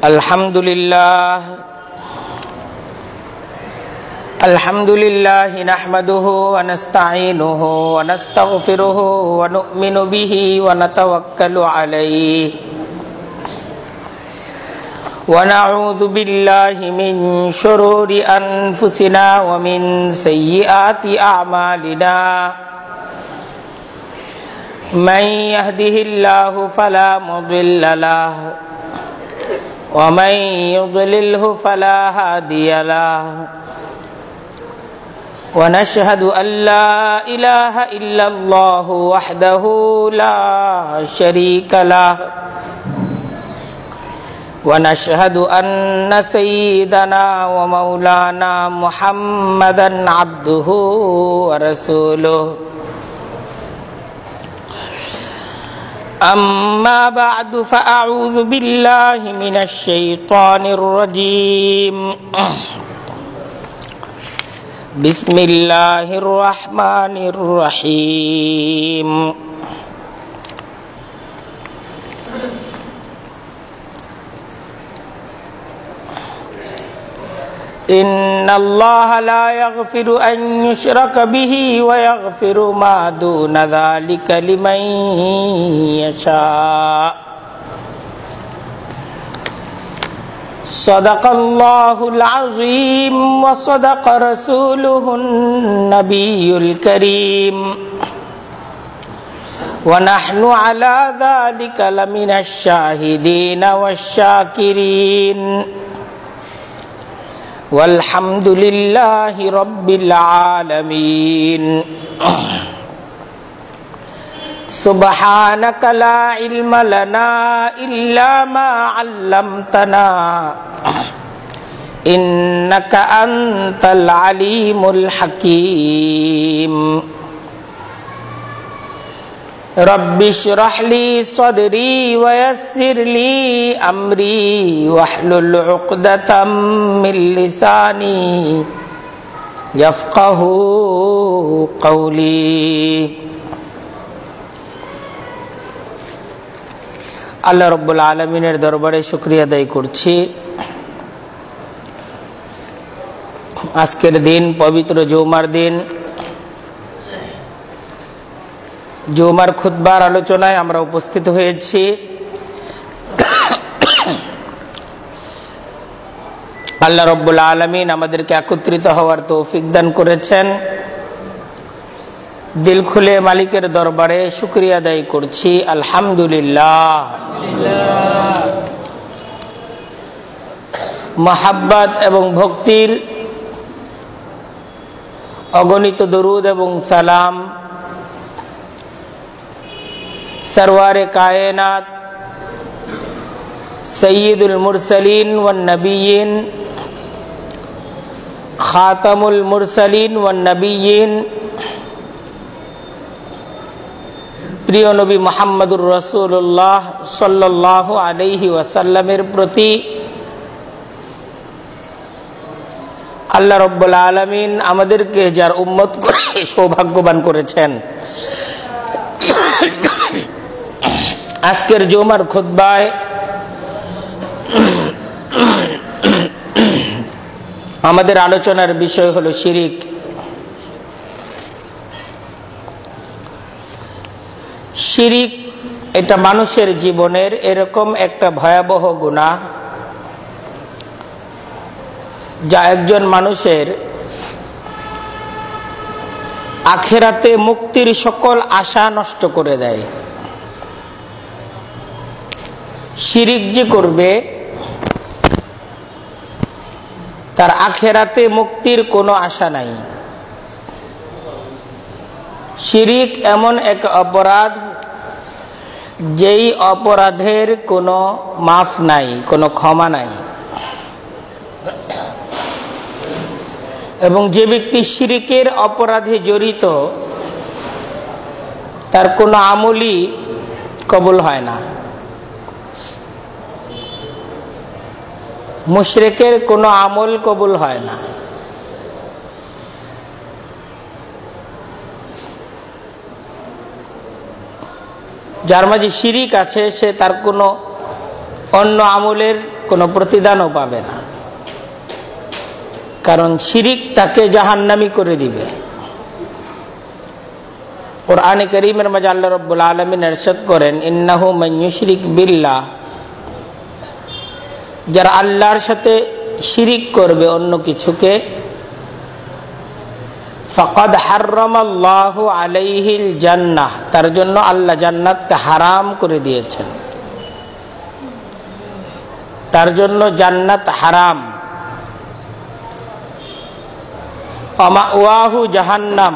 अल्हम्दुलिल्लाह नहमदुहु व नस्तईनुहु व नस्तगफिरुहु व नु'मिनु बिही व नतवक्कलु अलैहि व नऊज़ु बिल्लाहि मिन शुरूरि अनफुसिना व मिन सय्यिआति अअमालिना मन यहदिहिल्लाहु फला मुदिल्ल लहु व मन युद्लिलहु फला हादिय लहु व नशहदु अल्ला इलाहा इल्लल्लाहु वहदहु ला शरीका लहु व नशहदु अन्ना सय्यिदना व मौलाना मुहम्मदन अब्दुहु व रसूलुहु अम्मा बअदु फ़अऊज़ु बिल्लाहि मिनश शैतानिर रजीम बिस्मिल्लाहिर रहमानिर रहीम इन्नल्लाह ला यग़फ़िरु अन युश्रक बिही व यग़फ़िरु मा दून ज़ालिका लिमन यशा। सदक़ल्लाहुल अज़ीम व सदक़ रसूलुहुन नबियुल करीम व नहनु अला ज़ालिका लमिनश शाहिदीन वश्शाकिरीन वल्हम्दुलिल्लाहि रब्बिल आलमीन। सुब्हानक ला इल्म लना इल्ला मा अल्लमतना इन्नक अंतल अलीमुल हकीम। रब्बि इश्रह ली सदरी व यस्सिर ली अमरी वहलुल उक़दतम मिन लिसानी यफ़क़हू क़ौली। আল্লাহ রব্বুল আলামিনের দরবারে শুকরিয়া আদায় করছি। আজকের দিন পবিত্র জুমার দিন, জুমার খুতবার আলোচনায় আমরা উপস্থিত হয়েছি। আল্লাহ রব্বুল আলামিন আমাদেরকে একত্রিত হওয়ার তৌফিক দান করেছেন। দিল খুলে মালিকের দরবারে শুকরিয়া আদায় করছি, আলহামদুলিল্লাহ। মহাব্বত এবং ভক্তির অগণিত দরুদ এবং সালাম সরওয়ারে কায়নাত সৈয়দুল মুরসালিন ওয়ান নবিয়্যিন খাতামুল মুরসালিন ওয়ান নবিয়্যিন প্রিয় নবী মুহাম্মদুর রাসূলুল্লাহ সাল্লাল্লাহু আলাইহি ওয়াসাল্লামের প্রতি আল্লাহ রাব্বুল আলামিন আমাদেরকে যার উম্মত করে সৌভাগ্যবান করেছেন, আজকের জুমার খুতবায় আমাদের আলোচনার বিষয় হলো শিরিক। শিরিক এটা মানুষের জীবনের এরকম একটা ভয়াবহ গুনাহ যা একজন মানুষের আখিরাতে মুক্তির সকল আশা নষ্ট করে দেয়। শিরিক যে করবে তার আখিরাতে মুক্তির কোনো আশা নাই। শিরিক এমন এক অপরাধ যেই অপরাধের কোনো মাফ নাই, কোনো ক্ষমা নাই। এবং যে ব্যক্তি শিরিকের অপরাধে জড়িত তার কোনো আমলই কবুল হয় না। মুশরিকের কোনো আমল কবুল হয় না। যার মাঝে শিরিক আছে সে তার কোনো অন্য আমলের কোনো প্রতিদানও পাবে না, কারণ শিরিক তাকে জাহান্নামী করে দিবে। কুরআনে কারীমের মাঝে আল্লাহ রাব্বুল আলামিন ইরশাদ করেন, ইন্নাহু মান ইউশরিক বিল্লাহ, যারা আল্লাহর সাথে শিরিক করবে অন্য কিছুকে, ফাকাদ হাররামাল্লাহু আলাইহিল জান্নাহ, তার জন্য আল্লাহ জান্নাতকে হারাম করে দিয়েছেন, তার জন্য জান্নাত হারাম। ওয়া মাওয়াহু জাহান্নাম,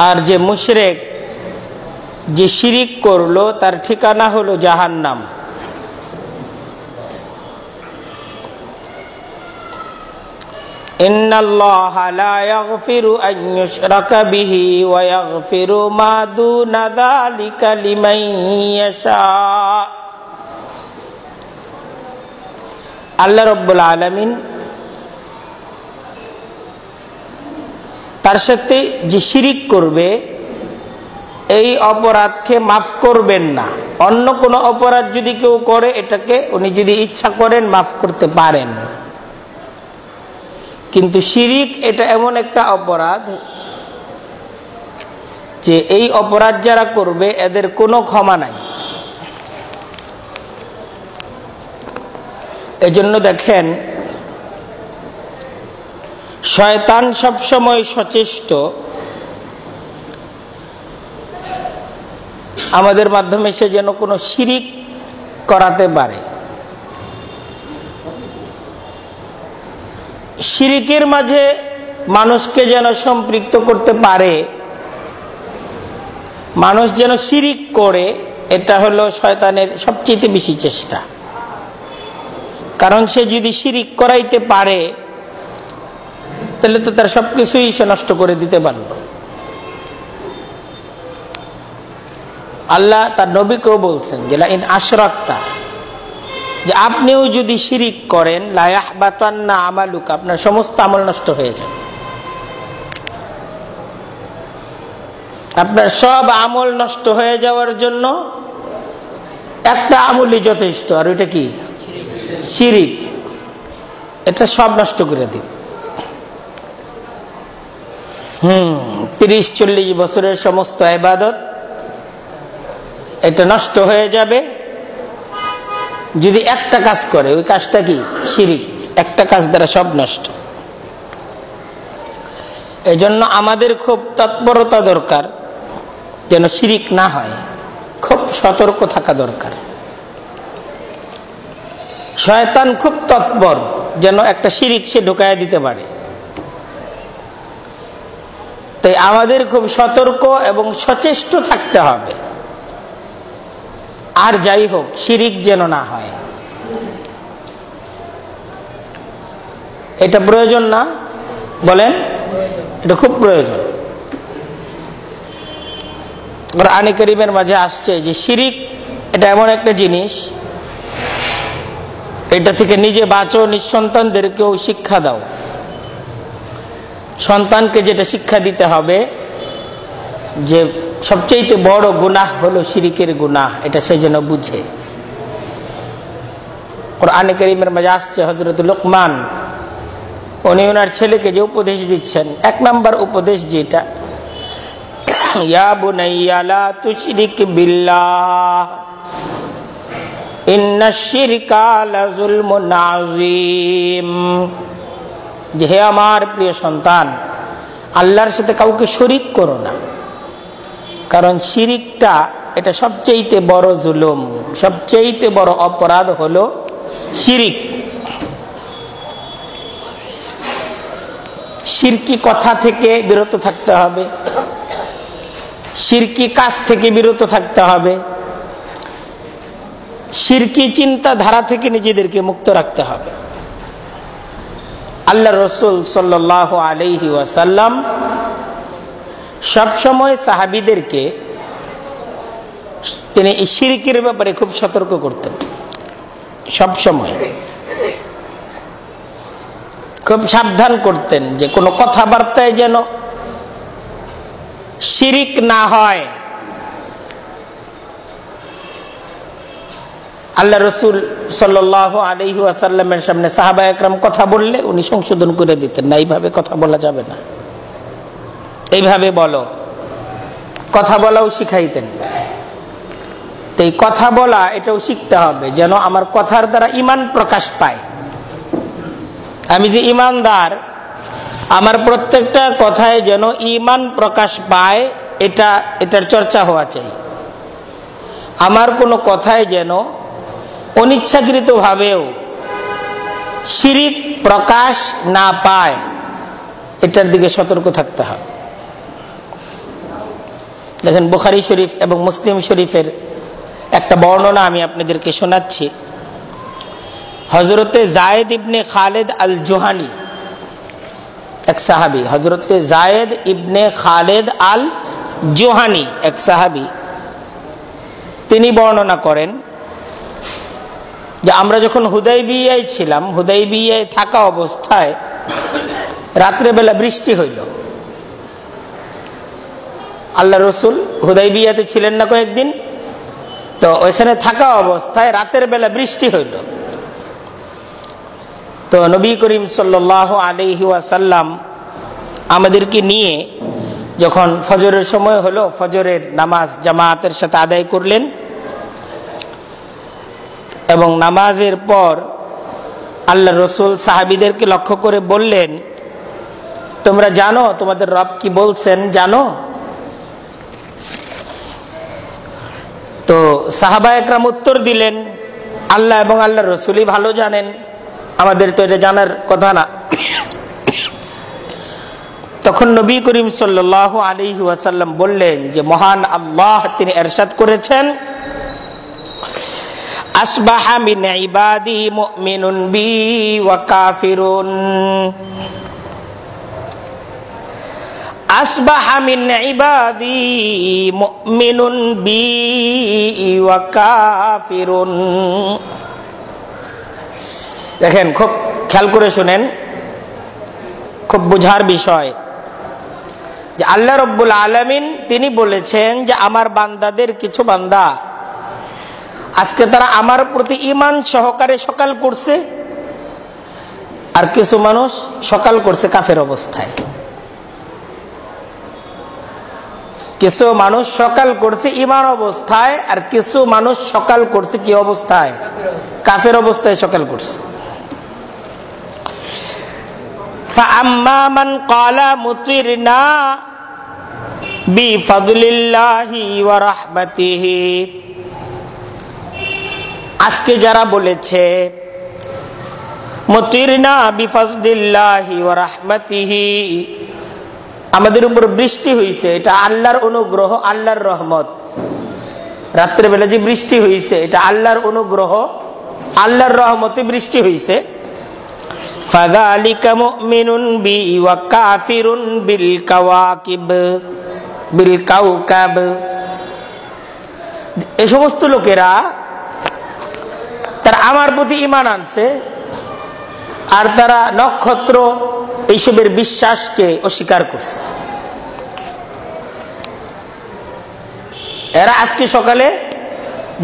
আর যে মুশরিক, যে শিরিক করলো, তার ঠিকানা হলো জাহান্নাম। ইন্নাল্লাহা লা ইয়াগফিরু আন ইউশরাকা বিহি ওয়া ইয়াগফিরু মা দুনা যালিকা লিমান ইয়াশা। আল্লাহ রাব্বুল আলামিন তার সাথে যে শিরিক করবে এই অপরাধকে মাফ করবেন না। অন্য কোনো অপরাধ যদি কেউ করে, এটাকে উনি যদি ইচ্ছা করেন মাফ করতে পারেন, কিন্তু শিরিক এটা এমন একটা অপরাধ যে এই অপরাধ যারা করবে এদের কোনো ক্ষমা নাই। এজন্য দেখেন, শয়তান সবসময় সচেষ্ট আমাদের মাধ্যমে সে যেন কোনো শিরিক করাতে পারে, শিরিকের মাঝে মানুষকে যেন সম্পৃক্ত করতে পারে, মানুষ যেন শিরিক করে। এটা হলো শয়তানের সবচেয়ে বেশি চেষ্টা, কারণ সে যদি শিরিক করাইতে পারে তাহলে তো তার সবকিছুই সে নষ্ট করে দিতে পারল। আল্লাহ তার নবীকেও বলছেন যে লা ইন আশরাকতা, যে আপনিও যদি শিরিক করেন, লা ইয়াহবাতান্না আমালুকা, আপনার সমস্ত আমল নষ্ট হয়ে যাবে। আপনার সব আমল নষ্ট হয়ে যাওয়ার জন্য একটা আমলই যথেষ্ট, আর ওইটা কি? শিরিক। এটা সব নষ্ট করে দিবে। 30-40 বছরের সমস্ত ইবাদত এটা নষ্ট হয়ে যাবে যদি একটা কাজ করে। ওই কাজটা কি? শিরিক। একটা কাজ দ্বারা সব নষ্ট। এজন্য আমাদের খুব তৎপরতা দরকার যেন শিরিক না হয়, খুব সতর্ক থাকা দরকার। শয়তান খুব তৎপর যেন একটা শিরিক সে ঢুকায় দিতে পারে। তাই আমাদের খুব সতর্ক এবং সচেষ্ট থাকতে হবে। আর যাই হোক, শিরিক যেন না হয়, এটা প্রয়োজন না? বলেন, এটা খুব প্রয়োজন। কুরআনে কারীমের মাঝে আসছে যে শিরিক এটা এমন একটা জিনিস, এটা থেকে নিজে বাঁচো, নিঃসন্তানদেরকেও শিক্ষা দাও। সন্তানকে যেটা শিক্ষা দিতে হবে যে সবচেয়ে বড় গুনাহ হলো শিরিকের গুনাহ, এটা সে যেন বুঝে। কুরআনে কারীমের মাঝে আসছে হযরত লুকমান, উনি ওনার ছেলেকে যে উপদেশ দিচ্ছেন, 1 নম্বর উপদেশ যেটা, ইয়া বুনাইয়া লা তুশরিক বিল্লাহ ইন্নাশ শিরকা লাযুলমুন আযীম। যে হে আমার প্রিয় সন্তান, আল্লাহর সাথে কাউকে শরীক করো না, কারণ শিরিকটা এটা সবচেয়ে বড় জুলুম, সবচেয়ে বড় অপরাধ হলো শিরিক। শিরকি কথা থেকে বিরত থাকতে হবে, শিরকি কাজ থেকে বিরত থাকতে হবে, শিরকি চিন্তাধারা থেকে নিজেদেরকে মুক্ত রাখতে হবে। আল্লাহ রসুল সাল্লাল্লাহু আলাইহি ওয়াসাল্লাম সবসময় সাহাবীদেরকে তিনি এই শিরকের ব্যাপারে খুব সতর্ক করতেন। সবসময় খুব সাবধান করতেন যে কোনো কথাবার্তায় যেন শিরিক না হয়। আল্লাহ রসুল সাল্লাল্লাহু আলাইহি ওয়াসাল্লামের সামনে সাহাবা একরাম কথা বললে উনি সংশোধন করে দিতেন, না এইভাবে কথা বলা যাবে না, এইভাবে বলো, কথা বলাও শিখাইতেন। তো এই কথা বলা এটাও শিখতে হবে, যেন আমার কথার দ্বারা ঈমান প্রকাশ পায়। আমি যে ঈমানদার, আমার প্রত্যেকটা কথায় যেন ঈমান প্রকাশ পায়, এটার চর্চা হওয়া চাই। আমার কোনো কথায় যেন অনিচ্ছাকৃতভাবেও শিরিক প্রকাশ না পায়, এটার দিকে সতর্ক থাকতে হবে। দেখেন, বুখারী শরীফ এবং মুসলিম শরীফের একটা বর্ণনা আমি আপনাদেরকে শোনাচ্ছি। হযরতে যায়েদ ইবনে খালেদ আল জুহানি, এক সাহাবী, হযরতে যায়েদ ইবনে খালেদ আল জুহানি এক সাহাবী, তিনি বর্ণনা করেন যে আমরা যখন হুদাইবিয়ায় ছিলাম, হুদাইবিয়ায় থাকা অবস্থায় রাত্রেবেলা বৃষ্টি হইল। আল্লাহ রসুল হুদাইবিয়াতে ছিলেন না কয়েকদিন, তো ওইখানে থাকা অবস্থায় রাতের বেলা বৃষ্টি হইল। তো নবী করিম সাল্লাল্লাহু আলাইহি ওয়াসাল্লাম আমাদেরকে নিয়ে যখন ফজরের সময় হলো, ফজরের নামাজ জামাতের সাথে আদায় করলেন এবং নামাজের পর আল্লাহ রসুল সাহাবীদেরকে লক্ষ্য করে বললেন, তোমরা জানো তোমাদের রব কি বলছেন জানো? তো সাহাবা একরাম উত্তর দিলেন, আল্লাহ এবং আল্লাহ রসুলই ভালো জানেন, আমাদের তো এটা জানার কথা না। তখন নবী করিম সাল্লাল্লাহু আলাইহি ওয়াসাল্লাম বললেন যে মহান আল্লাহ তিনি ইরশাদ করেছেন, আসবাহা মিন ইবাদি মুমিনুন বি ওয়া কাফিরুন, আসবাহা মিন ইবাদি মুমিনুন বি ওয়া কাফিরুন। দেখেন, খুব খেয়াল করে শুনেন, খুব বোঝার বিষয় যে আল্লাহ রব্বুল আলামিন তিনি বলেছেন যে আমার বান্দাদের কিছু বান্দা আজকে তারা আমার প্রতি ঈমান সহকারে সকাল করছে, আর কিছু মানুষ সকাল করছে কাফের অবস্থায়। কিছু মানুষ সকাল করছে ঈমান অবস্থায়, আর কিছু মানুষ সকাল করছে কি অবস্থায়? কাফের অবস্থায় সকাল করছে। فَأَمَّا مَنْ قَالَ مُطِرْنَا بِفَضْلِ اللَّهِ وَرَحْمَتِهِ, আজকে যারা বলেছে মুতিরনা বিফাজলিল্লাহি ওয়া রাহমাতিহি, আমাদের উপর বৃষ্টি হয়েছে, এটা আল্লাহর অনুগ্রহ, আল্লাহর রহমত। রাত্রে বেলা যে বৃষ্টি হয়েছে এটা আল্লাহর অনুগ্রহ, আল্লাহর রহমতে বৃষ্টি হয়েছে। ফাযালিকা মুমিনুন বি ওয়া কাফিরুন বিল কাওয়াকিব, বিল কাওকাব। এই সমস্ত লোকেরা তারা আমার প্রতি ঈমান আনছে, আর তারা নক্ষত্র এইসবের বিশ্বাসকে অস্বীকার করছে। এরা আজকে সকালে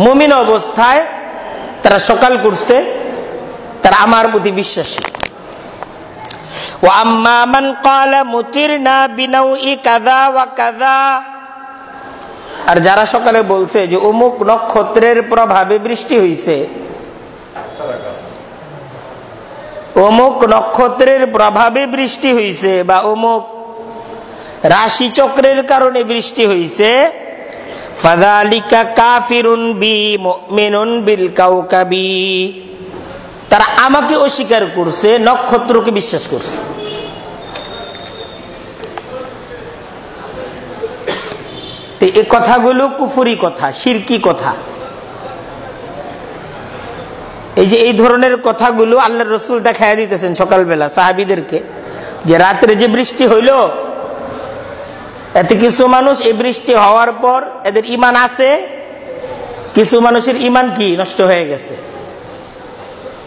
মুমিন অবস্থায় তারা সকাল করছে, তারা আমার প্রতি বিশ্বাসী। ওয়া আম্মা মান ক্বালা মুতিরনা বিনাউই কাযা ওয়া কাযা, আর যারা সকালে বলছে যে অমুক নক্ষত্রের প্রভাবে বৃষ্টি হয়েছে, অমুক নক্ষত্রের প্রভাবে বৃষ্টি হয়েছে, বা অমুক রাশি চক্রের কারণে বৃষ্টি হয়েছে, ফাযালিকা কাফিরুন বি মুমিনুন বিল কাওকাবি, তারা আমাকে অস্বীকার করছে, নক্ষত্রকে বিশ্বাস করছে। তো এই কথাগুলো কুফরি কথা, শিরকি কথা। এই যে এই ধরনের কথাগুলো আল্লাহর রাসূল দেখায় দিতেছেন সকালবেলা সাহাবীদেরকে, যে রাত্রে যে বৃষ্টি হইল, এতে কিছু মানুষ এই বৃষ্টি হওয়ার পর এদের ঈমান আছে, কিছু মানুষের ঈমান কি নষ্ট হয়ে গেছে।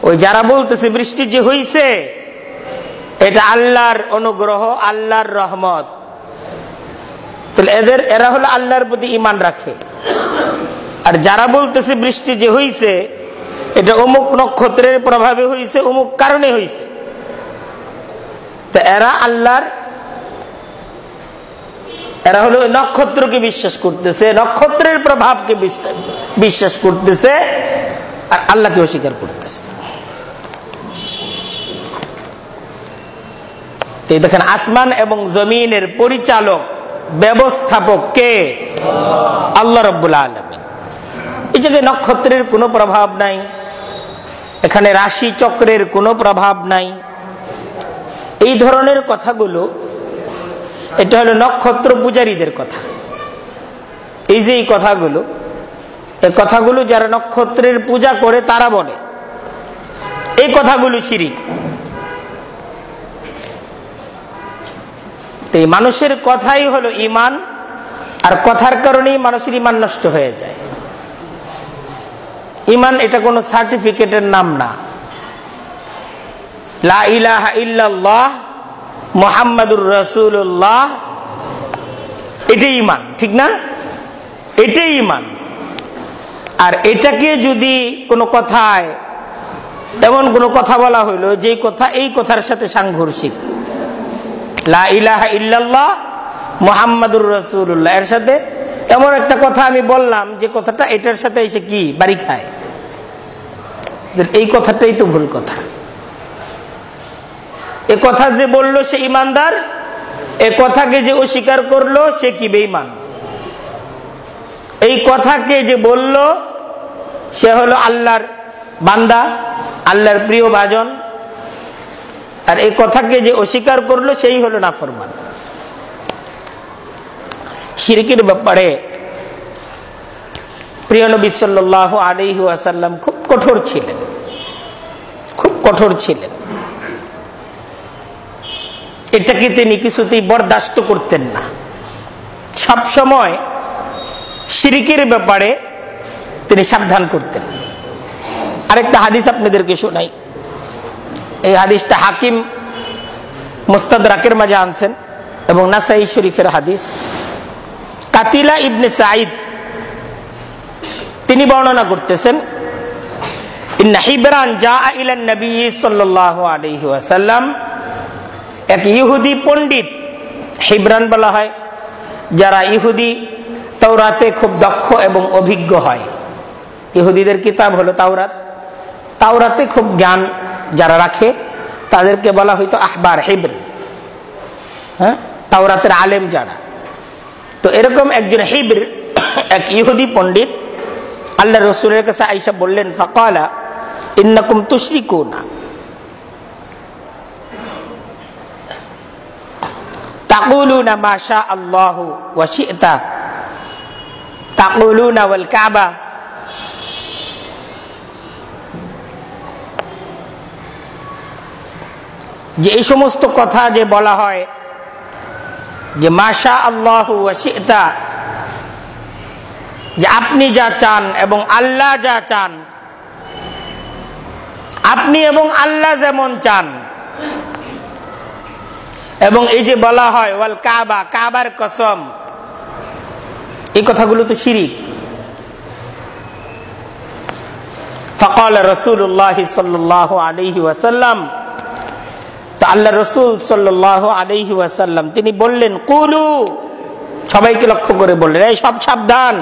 ওই যারা বলতেছে বৃষ্টি যে হইছে এটা আল্লাহর অনুগ্রহ, আল্লাহর রহমত, তাহলে এরা হলো আল্লাহর প্রতি ঈমান রাখে। আর যারা বলতেছে বৃষ্টি যে হইছে এটা অমুক নক্ষত্রের প্রভাবে হয়েছে, অমুক কারণে হয়েছে। তো এরা হলো নক্ষত্রকে বিশ্বাস করতেছে, নক্ষত্রের প্রভাবকে বিশ্বাস করতেছে, আর আল্লাহকে অস্বীকার করতেছে। দেখেন, আসমান এবং জমিনের পরিচালক ব্যবস্থাপক কে? আল্লাহ রাব্বুল আলামিন। এই জায়গায় নক্ষত্রের কোনো প্রভাব নাই, এখানে রাশি চক্রের কোনো প্রভাব নাই, এই ধরনের কথাগুলো এটা হলো নক্ষত্র পূজারীদের কথা। এই যে এই কথাগুলো যারা নক্ষত্রের পূজা করে তারা বলে, এই কথাগুলো শিরিক। এই মানুষের কথাই হলো ঈমান, আর কথার কারণেই মানুষের ঈমান নষ্ট হয়ে যায়। ঈমান এটা কোনো সার্টিফিকেটের নাম না। লা ইলাহা ইল্লাল্লাহ মুহাম্মাদুর রাসূলুল্লাহ, এটাই ঈমান, ঠিক না? এটাই ঈমান। আর এটাকে যদি কোনো কথায় এমন কোনো কথা বলা হইলো যে কথা এই কথার সাথে সাংঘর্ষিক, লা ইলাহা ইল্লাল্লাহ মুহাম্মাদুর রাসূলুল্লাহ, এর সাথে এমন একটা কথা আমি বললাম যে কথাটা এটার সাথে এসে কি বাড়ি খায়, এই কথাটাই তো ভুল কথা। এ কথা যে বলল সে ঈমানদার, এ কথাকে যে অস্বীকার করলো সে কি বেঈমান। এই কথাকে যে বলল সে হলো আল্লাহর বান্দা, আল্লাহর প্রিয় ভাজন, আর এই কথাকে যে অস্বীকার করলো সেই হলো নাফরমান। শিরকের ব্যাপারে প্রিয় নবী সাল্লাল্লাহু আলাইহি ওয়াসাল্লাম খুব কঠোর ছিলেন, খুব কঠোর ছিলেন। এটাকে তিনি কিছুতেই বরদাস্ত করতেন না। সব সময় শিরকের ব্যাপারে তিনি সাবধান করতেন। আরেকটা হাদিস আপনাদেরকে শোনাই। এই হাদিসটা হাকিম মুস্তাদরাকের মাঝে আনছেন এবং নাসাই শরীফের হাদিস। কাতিলা ইবনে সাঈদ তিনি বর্ণনা করতেছেন, ইন্না হিবরান জাআ ইলা নবী সাল্লাল্লাহু আলাইহি ওয়াসাল্লাম, এক ইহুদি পণ্ডিত, হিবরান বলা হয় যারা ইহুদি তাওরাতে খুব দক্ষ এবং অভিজ্ঞ হয়। ইহুদিদের কিতাব হলো তাওরাত, তাওরাতে খুব জ্ঞান যারা রাখে তাদেরকে বলা হয়তো আহবার, হিব্র, হ্যাঁ, তাওরাতের আলেম যারা। তো এরকম একজন হিব্র, এক ইহুদি পণ্ডিত আল্লাহ রাসূলের কাছে আয়েশা বললেন, ফাকালা ইন্নাকুম তুশরিকুনা তাকুলুনা মা শা আল্লাহু ওয়া শি'তা তাকুলুনা ওয়াল কাবা। যে এই সমস্ত কথা যে বলা হয় যে মা শা আল্লাহু ওয়া শি'তা, যে আপনি যা চান এবং আল্লাহ যা চান, আপনি এবং আল্লাহ যেমন চান, এবং এই যে বলা হয় ওয়াল কাবা, কাবার কসম, এই কথাগুলো তো শিরিক। ফাকাল রাসূলুল্লাহ সাল্লাল্লাহু আলাইহি ওয়াসাল্লাম, তো আল্লাহ রাসূল সাল্লাল্লাহু আলাইহি ওয়াসাল্লাম তিনি বললেন, কুলু, সবাইকে লক্ষ্য করে বললেন, এই সব সাবধান,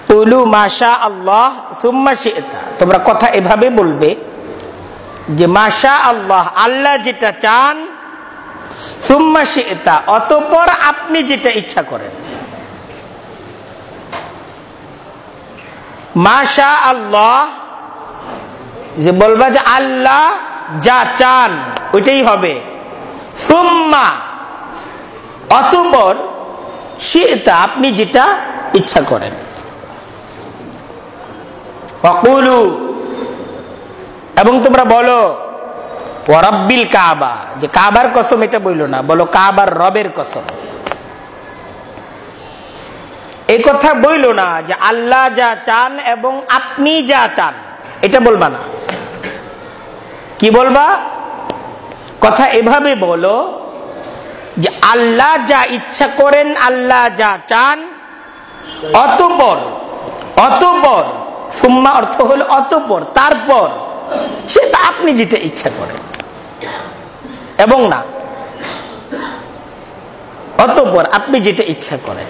কুলু মা শা আল্লাহ সুম্মা শি'তা, তোমরা কথা এভাবে বলবে যে মা শা আল্লাহ, আল্লাহ যেটা চান, সুম্মা শি'তা, অতঃপর আপনি যেটা ইচ্ছা করেন। মা শা আল্লাহ, যে বলবা যে আল্লাহ যা চান ওইটাই হবে, সুম্মা, অতঃপর, শি'তা, আপনি যেটা ইচ্ছা করেন। ওয়াকুলু, এবং তোমরা বলো ওয়া রাব্বিল কাবা, যে কাবার কসম এটা বইলো না, বলো কাবার রবের কসম। এই কথা বইলো না যে আল্লাহ যা চান এবং আপনি যা চান, এটা বলবা না। কি বলবা? কথা এভাবে বলো যে আল্লাহ যা ইচ্ছা করেন, আল্লাহ যা চান, অতঃপর সুম্মা অর্থ হলো অতঃপর, তারপর, সেটা আপনি যেটা ইচ্ছা করেন, এবং না অতঃপর আপনি যেটা ইচ্ছা করেন।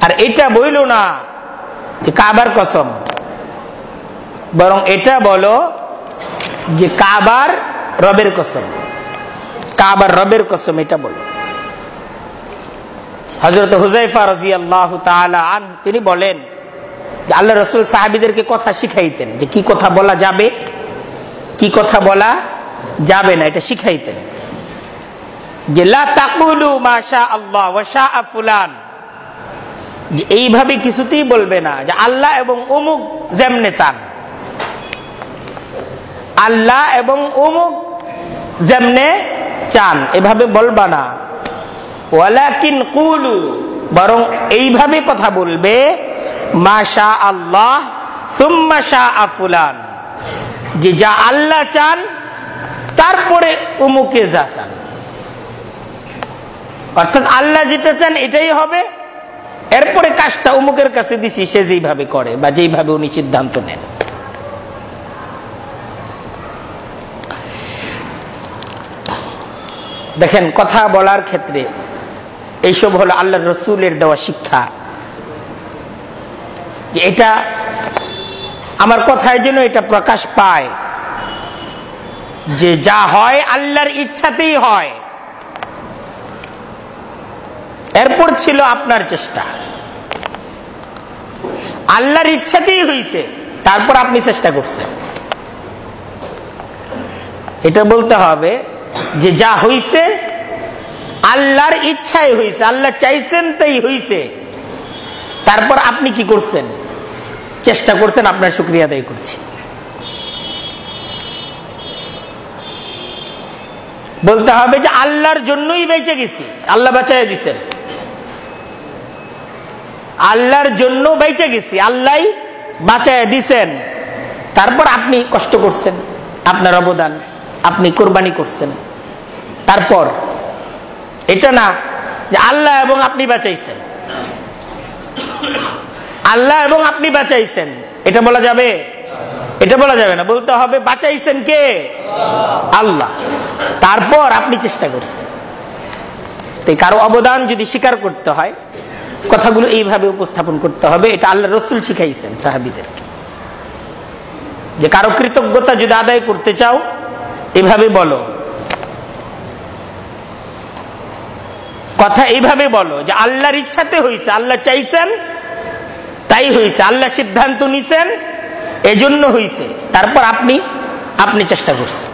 আর এটা বইল না যে কাবার কসম, বরং এটা বলো যে কাবার রবের কসম, কাবার রবের কসম, এটা বলো। হযরত হুযায়ফা রাদিয়াল্লাহু তাআলা আনহু তিনি বলেন যে আল্লাহ রাসূল সাহাবীদেরকে কথা শিখাইতেন, যে কি কথা বলা যাবে, কি কথা বলা যাবে না, এটা শিখাইতেন। যে লা তাকুলু মা শা আল্লাহ ওয়া শা ফুলান, যে এইভাবে কিছুতেই বলবে না যে আল্লাহ এবং অমুক যেমনে চান, আল্লাহ এবং অমুক যেমনে চান, এভাবে বলবা না। ওয়ালাকিন কুলু, বরং এইভাবে কথা বলবে মা শা আল্লাহ সুম্মা শা ফুলান, যে যা আল্লাহ চান তারপরে অমুকে যা চান। অর্থাৎ আল্লাহ যেটা চান এটাই হবে, এরপরে কাজটা অমুকের কাছে দিছি, সে যেইভাবে করে বা যেইভাবে উনি সিদ্ধান্ত নেন। দেখেন, কথা বলার ক্ষেত্রে এইসব হলো আল্লাহর রাসূলের দেওয়া শিক্ষা। যে এটা আমার কথায় যেন এটা প্রকাশ পায় যে যা হয় আল্লাহর ইচ্ছাতেই হয়, এরপর ছিল আপনার চেষ্টা। আল্লাহর ইচ্ছাতেই হইছে, তারপর আপনি চেষ্টা করছেন। এটা বলতে হবে যে যা হইছে আল্লাহর ইচ্ছায় হইছে, আল্লাহ চাইছেন তাই হইছে, তারপর আপনি কি করছেন, চেষ্টা করছেন, আপনার শুকরিয়া আদায় করছি। বলতে হবে যে আল্লাহর জন্যই বেঁচে গেছি, আল্লাহ বাঁচাইয়া দিচ্ছেন, আল্লাহর জন্য বেঁচে গেছি, আল্লাহই বাঁচাইয়া দিছেন, তারপর আপনি কষ্ট করছেন, আপনার অবদান, আপনি কোরবানি করছেন। তারপর এটা না যে আল্লাহ এবং আপনি বাঁচাইছেন, আল্লাহ এবং আপনি বাঁচাইছেন, এটা বলা যাবে? এটা বলা যাবে না। বলতে হবে বাঁচাইছেন কে? আল্লাহ, তারপর আপনি চেষ্টা করছেন। তাই কারো অবদান যদি স্বীকার করতে হয়, কথাগুলো এইভাবে উপস্থাপন করতে হবে। এটা আল্লাহ রাসূল শিখাইছেন সাহাবীদেরকে, যে কারো কৃতজ্ঞতা যদি আদায় করতে চাও এভাবে বলো, কথা এইভাবে বলো যে আল্লাহর ইচ্ছাতে হইছে, আল্লাহ চাইছেন তাই হইছে, আল্লাহ সিদ্ধান্ত নিছেন এজন্য হইছে, তারপর আপনি চেষ্টা করছেন।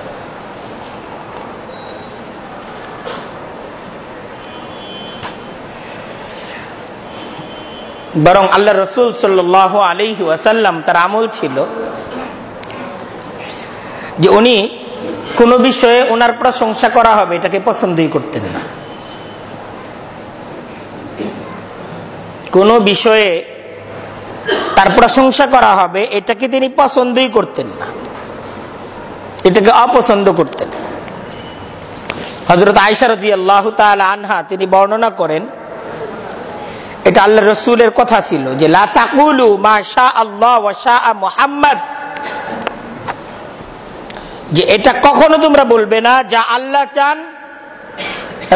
বরং আল্লাহ রাসূল সাল্লাল্লাহু আলাইহি ওয়াসাল্লাম তার আমল ছিল যে উনি কোন বিষয়ে ওনার প্রশংসা করা হবে এটাকে পছন্দই করতেন না। কোন বিষয়ে তার প্রশংসা করা হবে এটাকে তিনি পছন্দই করতেন না, এটাকে অপছন্দ করতেন। হযরত আয়েশা রাদিয়াল্লাহু তাআলা আনহা তিনি বর্ণনা করেন, এটা আল্লাহর রাসূলের কথা ছিল যে লা তাকুলু মা শা আল্লাহ ওয়া শা মুহাম্মদ, যে এটা কখনো তোমরা বলবে না যা আল্লাহ চান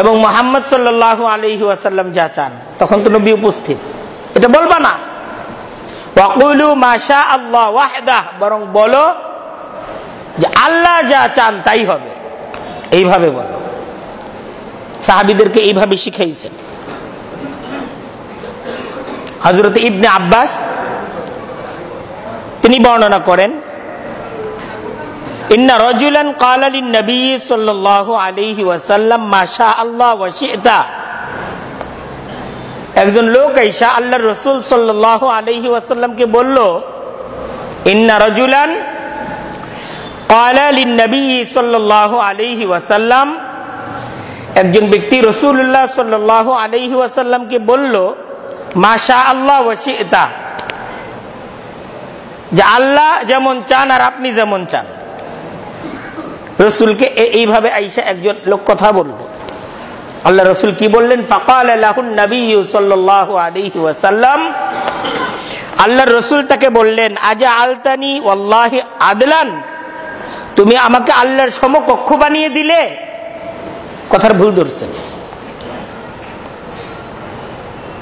এবং মুহাম্মদ সাল্লাল্লাহু আলাইহি ওয়াসাল্লাম যা চান। তখন তো নবী উপস্থিত, এটা বলবা না। ওয়াকুলু মা শা আল্লাহ ওয়াহদাহ, বরং বলো যে আল্লাহ যা চান তাই হবে, এইভাবে বলো। সাহাবীদেরকে এইভাবে শিখাইছেন। হযরত ইবনে আব্বাস তিনি বর্ণনা করেন, ইন্না রাজুলান ক্বালা লিন নবী সাল্লাল্লাহু আলাইহি ওয়াসাল্লাম মা শা আল্লাহ ওয়া শি'তা, একজন লোক আয়েশা আল্লাহর রাসূল সাল্লাল্লাহু আলাইহি ওয়াসাল্লামকে বলল, ইন্না রাজুলান ক্বালা লিন নবী সাল্লাল্লাহু আলাইহি ওয়াসাল্লাম, একজন ব্যক্তি রাসূলুল্লাহ সাল্লাল্লাহু আলাইহি ওয়াসাল্লামকে বলল মা শা আল্লাহ ওয়া শি'তা, যে আল্লাহ যেমন চান আর আপনি যেমন চান। রাসূলকে এইভাবে আয়েশা একজন লোক কথা বলল। আল্লাহ রাসূল কি বললেন? ফাকালা লাহুন নবী সাল্লাল্লাহু আলাইহি ওয়াসাল্লাম আল্লাহর রাসূল তাকে বললেন, আজা আলতানি ওয়াল্লাহি আদলান, তুমি আমাকে আল্লাহর সমকক্ষ বানিয়ে দিলে। কথার ভুল ধরছেন,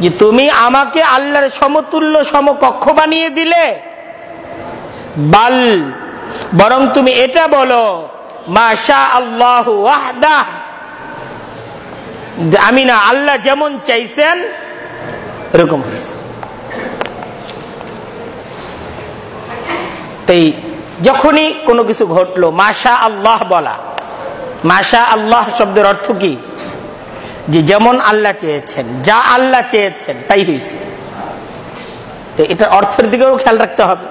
যে তুমি আমাকে আল্লাহর সমতুল্য সমকক্ষ বানিয়ে দিলে। বাল, বরং তুমি এটা বলো, মাশা আল্লাহু ওয়াহদাহ, আমি না, আল্লাহ যেমন চাইছেন এরকম হয়েছে। তাই যখনই কোনো কিছু ঘটলো মাশা আল্লাহ বলা। মাশা আল্লাহ শব্দের অর্থ কি? যে যেমন আল্লাহ চেয়েছেন, যা আল্লাহ চেয়েছেন তাই হয়েছে। তো এটার অর্থের দিকেও খেয়াল রাখতে হবে।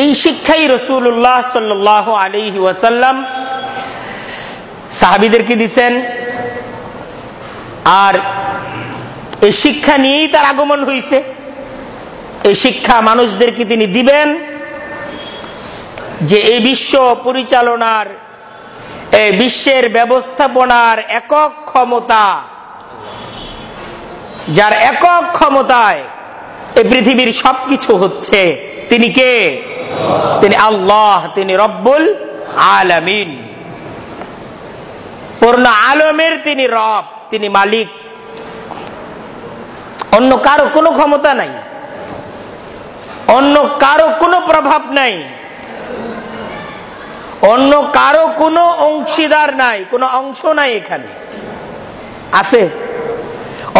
এই শিক্ষাই রাসূলুল্লাহ সাল্লাল্লাহু আলাইহি ওয়াসাল্লাম সাহাবীদেরকে দিয়েছেন, আর এই শিক্ষা নিয়েই তার আগমন হয়েছে। এই শিক্ষা মানুষদেরকে তিনি দিবেন যে এই বিশ্ব পরিচালনার, এই বিশ্বের ব্যবস্থাপনার একক ক্ষমতা, যার একক ক্ষমতায় এই পৃথিবীর সবকিছু হচ্ছে, তিনি কে? তিনি আল্লাহ, তিনি রব্বুল আলামিন, পূর্ণ আলমের তিনি রব, তিনি মালিক। অন্য কারো কোনো ক্ষমতা নাই, অন্য কারো কোনো প্রভাব নাই, অন্য কারো কোনো অংশীদার নাই, কোনো অংশ নাই। এখানে আছে?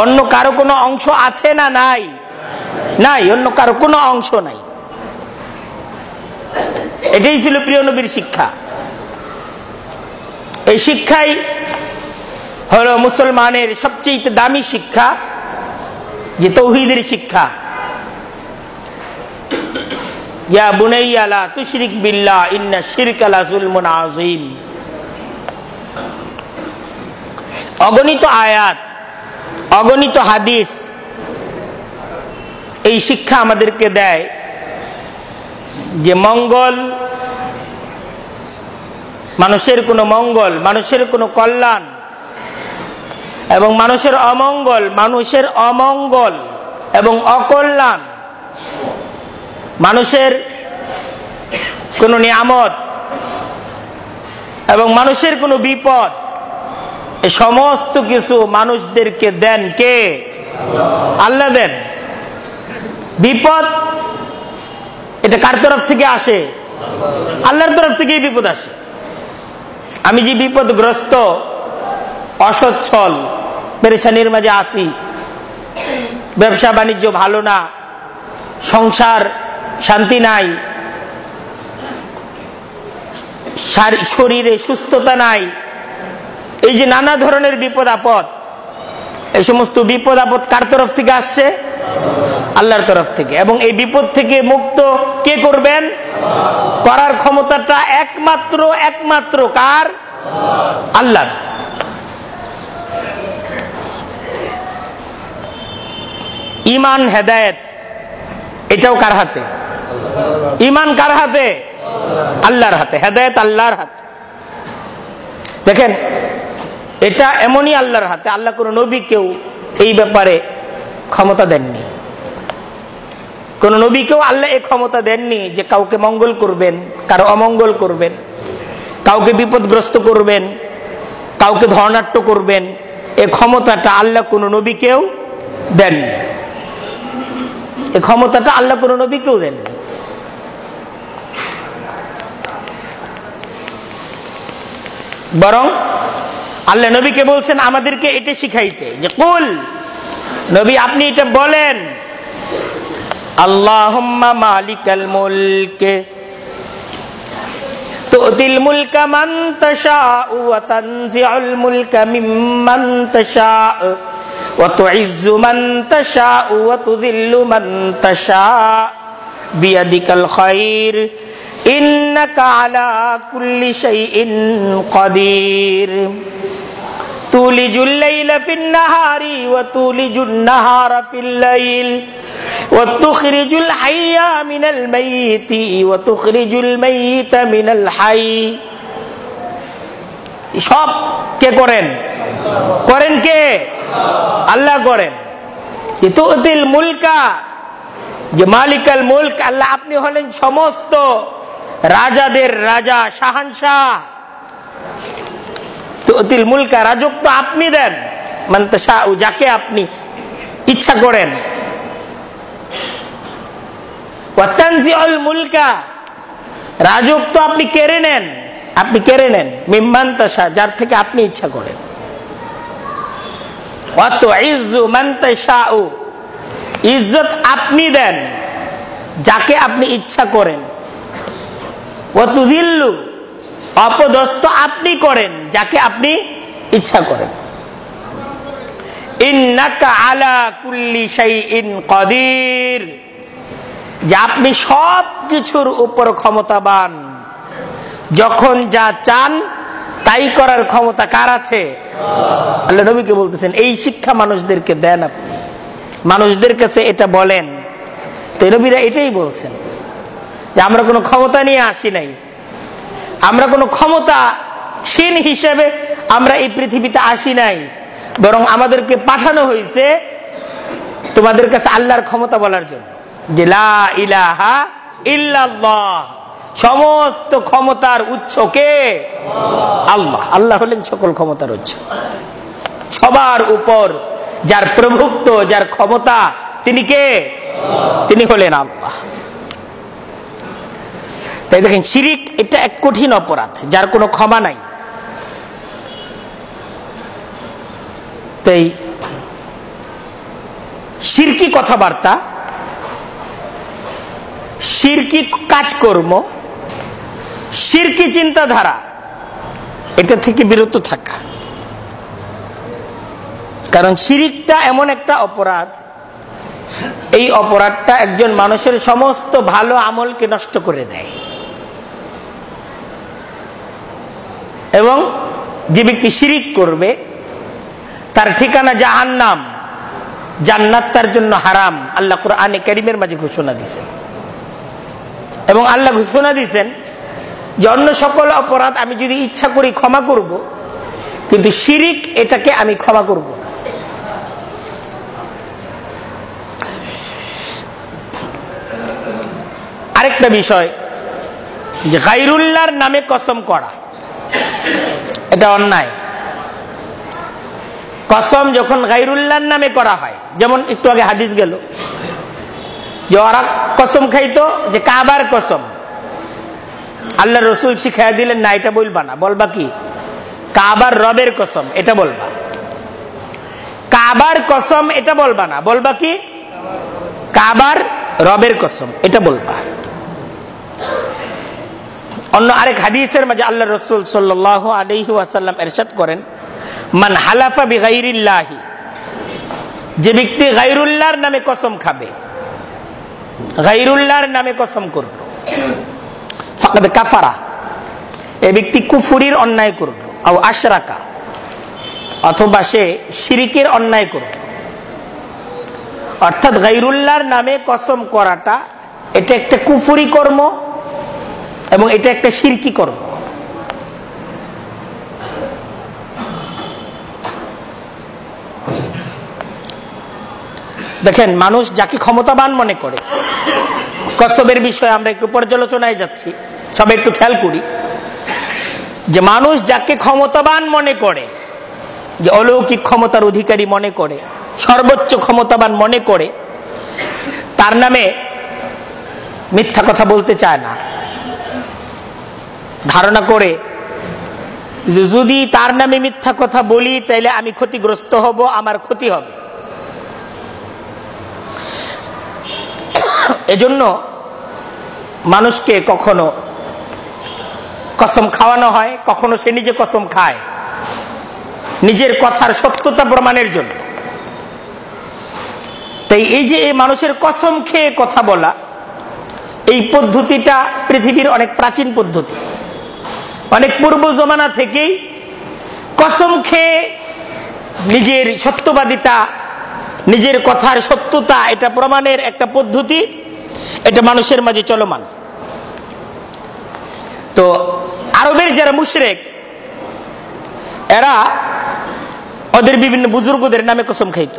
অন্য কারো কোনো অংশ আছে না নাই? নাই, অন্য কারো কোনো অংশ নাই। এটাই ছিল প্রিয় নবীর শিক্ষা। এই শিক্ষাই হলো মুসলমানের সবচেয়ে দামি শিক্ষা, যে তাওহীদের শিক্ষা। ইয়া বুনাইয়া লা তুশরিক বিল্লাহ ইন্না শিরকা লাযুলমুন আযীম। অগণিত আয়াত, অগণিত হাদিস এই শিক্ষা আমাদেরকে দেয় যে মঙ্গল, মানুষের কোনো মঙ্গল, মানুষের কোনো কল্যাণ এবং মানুষের অমঙ্গল, মানুষের অমঙ্গল এবং অকল্যাণ, মানুষের কোনো নিয়ামত এবং মানুষের কোনো বিপদ, এই সমস্ত কিছু মানুষদেরকে দেন কে? আল্লাহ দেন। বিপদ এটা কার তরফ থেকে আসে? আল্লাহর তরফ থেকেই বিপদ আসে। আমি যে বিপদগ্রস্ত, অসচ্ছল, পেরেশানির মাঝে আছি, ব্যবসা বাণিজ্য ভালো না, সংসার শান্তি নাই, শরীরে সুস্থতা নাই, এই যে নানা ধরনের বিপদ আপদ, এই সমস্ত বিপদ আপদ কার তরফ থেকে আসছে? আল্লাহর তরফ থেকে। এবং এই বিপদ থেকে মুক্ত কে করবেন? করার ক্ষমতাটা একমাত্র কার? আল্লাহ। ঈমান, হেদায়েত এটাও কার হাতে? ঈমান কার হাতে? আল্লাহর হাতে। হেদায়েত আল্লাহর হাতে। দেখেন, এটা এমনই আল্লাহর হাতে। আল্লাহ কোনো নবীকেও এই ব্যাপারে ক্ষমতা দেননি। কোন নবীকেও আল্লাহ এই ক্ষমতা দেননি যে কাউকে মঙ্গল করবেন, কারো অমঙ্গল করবেন, কাউকে বিপদগ্রস্ত করবেন, কাউকে ধর্নাট্য করবেন। এই ক্ষমতাটা আল্লাহ কোন নবীকেও দেননি। এই ক্ষমতাটা আল্লাহ কোন নবীকেও দেননি। বরং আল্লাহ নবীকে বলছেন আমাদেরকে এটা শিখাইতে, যে কুল, নবী আপনি এটা বলেন, আল্লাহুম্মা মালিকাল মুলক তুতিল মুলকা মান তাশাউ ওয়া তানজিউল মুলকা মিম্মান তাশাউ ওয়া তুইজ্জু মান তাশাউ ওয়া তুযিল্লু মান তাশাউ বিয়াদিকাল খায়র ইন্নাকা আলা কুল্লি শাইইন কাদির তুলিজুল লাইলা ফিন নাহারি ওয়া তুলিজুন নাহারা ফিল লাইল ওয়া তুখরিজুল হাইয়া মিনাল মাইয়িতি ওয়া তুখরিজুল মাইয়িতা মিনাল হাই। সব কে করেন? করেন কে? আল্লাহ করেন। তুতিল মুলকা, যে মালিকাল মুলক আল্লাহ, আপনি হলেন সমস্ত রাজাদের রাজা, শাহানশাহ। তুতিল মুলকা, রাজত্ব আপনি দেন, মান তাশাউ, যাকে আপনি ইচ্ছা করেন। ওয়া তানজিউল মুলকা, রাজত্ব আপনি কেড়ে নেন, আপনি কেড়ে নেন, মিম্মান তাশা, যার থেকে আপনি ইচ্ছা করেন। ওয়া তুইজ্জু মান তাশাউ, ইজ্জত আপনি দেন যাকে আপনি ইচ্ছা করেন। ওয়া তুযিল্লু, অপদস্থ আপনি করেন যাকে আপনি ইচ্ছা করেন। ইন্নাকা আলা কুল্লি শাইইন কাদির, যে আপনি সব কিছুর উপর ক্ষমতাবান। যখন যা চান তাই করার ক্ষমতা কার আছে? আল্লাহ নবীকে বলতেছেন, এই শিক্ষা মানুষদেরকে দেন, আপনি মানুষদের কাছে এটা বলেন। তো নবীরা এটাই বলছেন যে আমরা কোনো ক্ষমতা নিয়ে আসি নাই, আমরা কোনো ক্ষমতাসীন হিসেবে আমরা এই পৃথিবীতে আসি নাই, বরং আমাদেরকে পাঠানো হয়েছে তোমাদের কাছে আল্লাহর ক্ষমতা বলার জন্য, যে লা ইলাহা ইল্লাল্লাহ, সমস্ত ক্ষমতার উৎস কে? আল্লাহ। আল্লাহ হলেন সকল ক্ষমতার উৎস, সবার উপর যার প্রভুত্ব, যার ক্ষমতা, তিনি কে? তিনি হলেন আল্লাহ। তাই দেখেন, শিরিক এটা এক কঠিন অপরাধ, যার কোনো ক্ষমা নাই। তাই শিরকি কথাবার্তা, শিরকি কাজকর্ম, শিরকি চিন্তাধারা, এটা থেকে বিরত থাকা। কারণ শিরিকটা এমন একটা অপরাধ, এই অপরাধটা একজন মানুষের সমস্ত ভালো আমলকে নষ্ট করে দেয়। এবং যে ব্যক্তি শিরিক করবে তার ঠিকানা জাহান্নাম, জান্নাত তার জন্য হারাম। আল্লাহ কুরআনে কারীমের মাঝে ঘোষণা দিয়েছেন। এবং আল্লাহ ঘোষণা দিয়েছেন যে অন্য সকল অপরাধ আমি যদি ইচ্ছা করি ক্ষমা করব, কিন্তু শিরিক এটাকে আমি ক্ষমা করব না। আরেকটা বিষয়, যে গায়রুল্লাহর নামে কসম করা, এটা অন্যায়। কসম যখন গায়রুল্লাহর নামে করা হয়, যেমন একটু আগে হাদিস গেল যে ওরা কসম খাইতো যে কাবার কসম, আল্লাহ রসুল শিখাইয়া দিলেন না, এটা বলবা না, বলবা কি? কাবার রবের কসম, এটা বলবা। কাবার কসম এটা বলবা না, বলবা কি? কাবার রবের কসম, এটা বলবা। অন্য আরেক হাদিসের মাঝে আল্লাহ রসুল সাল্লাল্লাহু আলাইহি ওয়াসাল্লাম ইরশাদ করেন, মান হালাফা বিগাইরিল্লাহি, যে ব্যক্তি গায়রুল্লাহর নামে কসম খাবে, গায়রুল্লাহর নামে কসম করল, ফাকাদ কাফারা, এই ব্যক্তি কুফরির অন্যায় করল, আও আশরাকা, অথবা সে শিরিকের অন্যায় করল। অর্থাৎ গায়রুল্লাহর নামে কসম করাটা এটা একটা কুফরি কর্ম এবং এটা একটা শিরকি কর্ম। দেখেন, মানুষ যাকে ক্ষমতাবান মনে করে, কসমের বিষয়ে আমরা একটু পর্যালোচনায় যাচ্ছি, সবাই একটু খেয়াল করি যে মানুষ যাকে ক্ষমতাবান মনে করে, যে অলৌকিক ক্ষমতার অধিকারী মনে করে, সর্বোচ্চ ক্ষমতাবান মনে করে, তার নামে মিথ্যা কথা বলতে চায় না। ধারণা করে যে যদি তার নামে মিথ্যা কথা বলি তাহলে আমি ক্ষতিগ্রস্ত হব, আমার ক্ষতি হবে। এজন্য মানুষকে কখনো কসম খাওয়ানো হয়, কখনো সে নিজে কসম খায় নিজের কথার সত্যতা প্রমাণের জন্য। তাই এই যে এই মানুষের কসম খেয়ে কথা বলা, এই পদ্ধতিটা পৃথিবীর অনেক প্রাচীন পদ্ধতি। অনেক পূর্ব জমানা থেকেই কসম খেয়ে নিজের সত্যবাদিতা, নিজের কথার সত্যতা এটা প্রমাণের একটা পদ্ধতি, এটা মানুষের মাঝে চলমান। তো আরবের যারা মুশরিক, এরা ওদের বিভিন্ন বুজুর্গদের নামে কসম খাইত।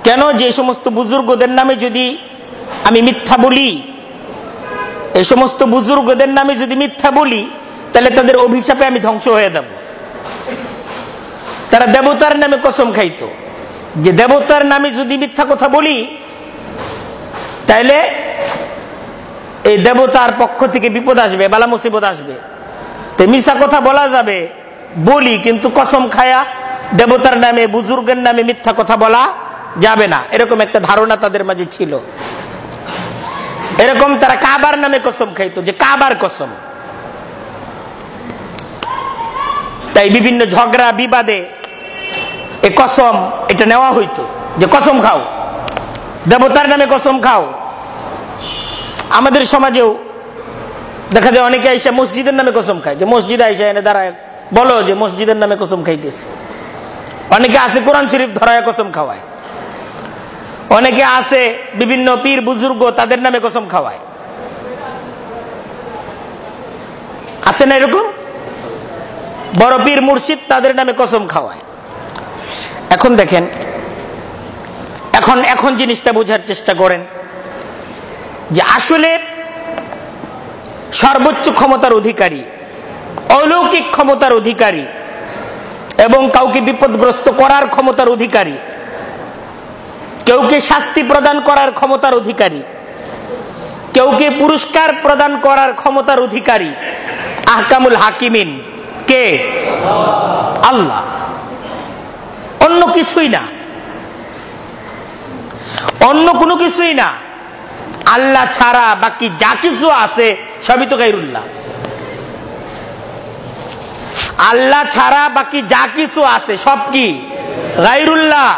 কেন? যে সমস্ত বুজুর্গদের নামে যদি আমি মিথ্যা বলি, এই সমস্ত বুজুর্গদের নামে যদি মিথ্যা বলি, তাহলে তাদের অভিশাপে আমি ধ্বংস হয়ে যাব। তারা দেবতার নামে কসম খাইত যে দেবতার নামে যদি মিথ্যা কথা বলি, তাইলে এই দেবতার পক্ষ থেকে বিপদ আসবে, বালা মুসিবত আসবে। তো মিথ্যা কথা বলা যাবে, বলি, কিন্তু কসম খায়া দেবতার নামে, বুজুর্গের নামে মিথ্যা কথা বলা যাবে না, এরকম একটা ধারণা তাদের মাঝে ছিল। এরকম তারা কাবার নামে কসম খাইতো, যে কাবার কসম। তাই বিভিন্ন ঝগড়া বিবাদে এই কসম এটা নেওয়া হইতো, যে কসম খাও, দেবতার নামে কসম খাও। আমাদের সমাজেও দেখা যায় অনেকে আইসা মসজিদের নামে কসম খায়, যে মসজিদে আইসা এনে দাঁড়ায় বলো যে মসজিদের নামে কসম খাইতেছে। অনেকে আছে কোরআন শরীফ ধরায় কসম খাওয়ায়, অনেকে আছে বিভিন্ন পীর বুজুর্গ তাদের নামে কসম খাওয়ায়। আছে না এরকম? বড় পীর মুর্শিদ তাদের নামে কসম খাওয়ায়। এখন দেখেন, এখন জিনিসটা বোঝার চেষ্টা করেন যে আসলে সর্বোচ্চ ক্ষমতার অধিকারী, অলৌকিক ক্ষমতার অধিকারী এবং কাউকে বিপদগ্রস্ত করার ক্ষমতার অধিকারী, কেউকে শাস্তি প্রদান করার ক্ষমতার অধিকারী, কেউকে পুরস্কার প্রদান করার ক্ষমতার অধিকারী আহকামুল হাকিমিন কে? আল্লাহ, অন্য কিছুই না, অন্য কোনো কিছুই না। আল্লাহ ছাড়া বাকি যা কিছু আছে সবই তো গায়রুল্লাহ। আল্লাহ ছাড়া বাকি যা কিছু আছে সব কি? গায়রুল্লাহ।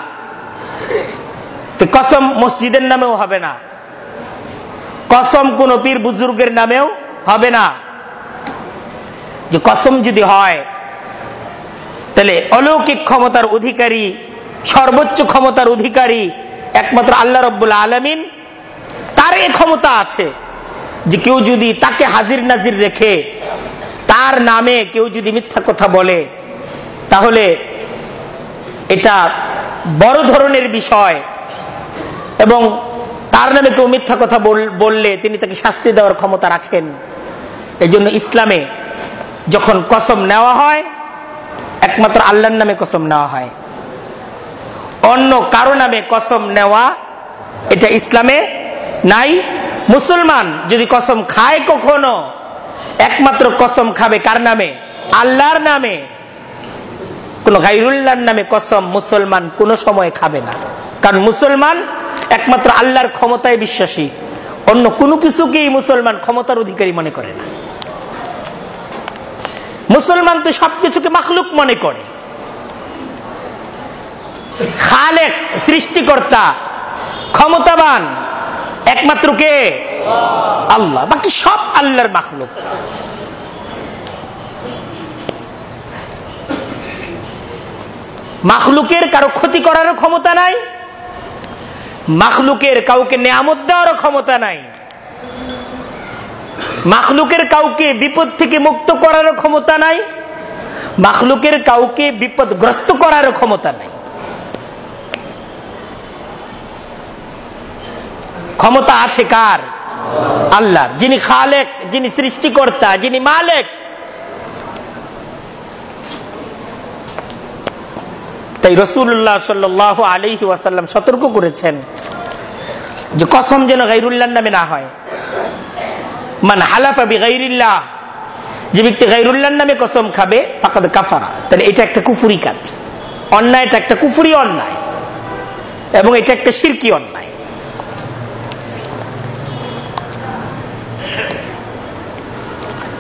তো কসম মসজিদের নামেও হবে না, কসম কোন পীর বুজুর্গের নামেও হবে না। যে কসম যদি হয়, তাহলে অলৌকিক ক্ষমতার অধিকারী, সর্বোচ্চ ক্ষমতার অধিকারী একমাত্র আল্লাহ রাব্বুল আলামিন। তার এই ক্ষমতা আছে যে কেউ যদি তাকে হাজির নাজির রেখে তার নামে কেউ যদি মিথ্যা কথা বলে, তাহলে এটা বড় ধরনের বিষয়, এবং তার নামে কেউ মিথ্যা কথা বললে তিনি তাকে শাস্তি দেওয়ার ক্ষমতা রাখেন। এই জন্য ইসলামে যখন কসম নেওয়া হয়, একমাত্র আল্লাহর নামে কসম নেওয়া হয়। অন্য কারো নামে কসম নেওয়া এটা ইসলামে নাই। মুসলমান যদি কসম খায় কখনো, একমাত্র কসম খাবে কার নামে? আল্লাহর নামে। কোন গায়রুল্লাহর নামে কসম মুসলমান কোনো সময় খাবে না, কারণ মুসলমান একমাত্র আল্লাহর ক্ষমতায় বিশ্বাসী, অন্য কোনো কিছুকেই মুসলমান ক্ষমতার অধিকারী মনে করে না। মুসলমান তো সবকিছুকে মাখলুক মনে করে। খালেক, সৃষ্টিকর্তা, ক্ষমতাবান একমাত্র কে? আল্লাহ। বাকি সব আল্লাহর মাখলুক। মাখলুকের কারো ক্ষতি করারও ক্ষমতা নাই, মাখলুকের কাউকে নেয়ামত দেওয়ারও ক্ষমতা নাই, মাখলুকের কাউকে বিপদ থেকে মুক্ত করারও ক্ষমতা নাই, মাখলুকের কাউকে বিপদগ্রস্ত করারও ক্ষমতা নাই। ক্ষমতা আছে কার? আল্লাহর, যিনি খালেক, যিনি সৃষ্টিকর্তা, যিনি মালিক। তাই রাসূলুল্লাহ সাল্লাল্লাহু আলাইহি ওয়াসাল্লাম সতর্ক করেছেন যে কসম যেন গায়রুল্লাহর নামে না হয়। মান হালাফা বিগাইরিল্লাহ, যে ব্যক্তি গায়রুল্লাহর নামে কসম খাবে, ফাকাদ কাফারা, তাহলে এটা একটা কুফরি কাজ, অন্যায়, এটা একটা কুফরি অন্যায়, এবং এটা একটা শিরকি অন্যায়।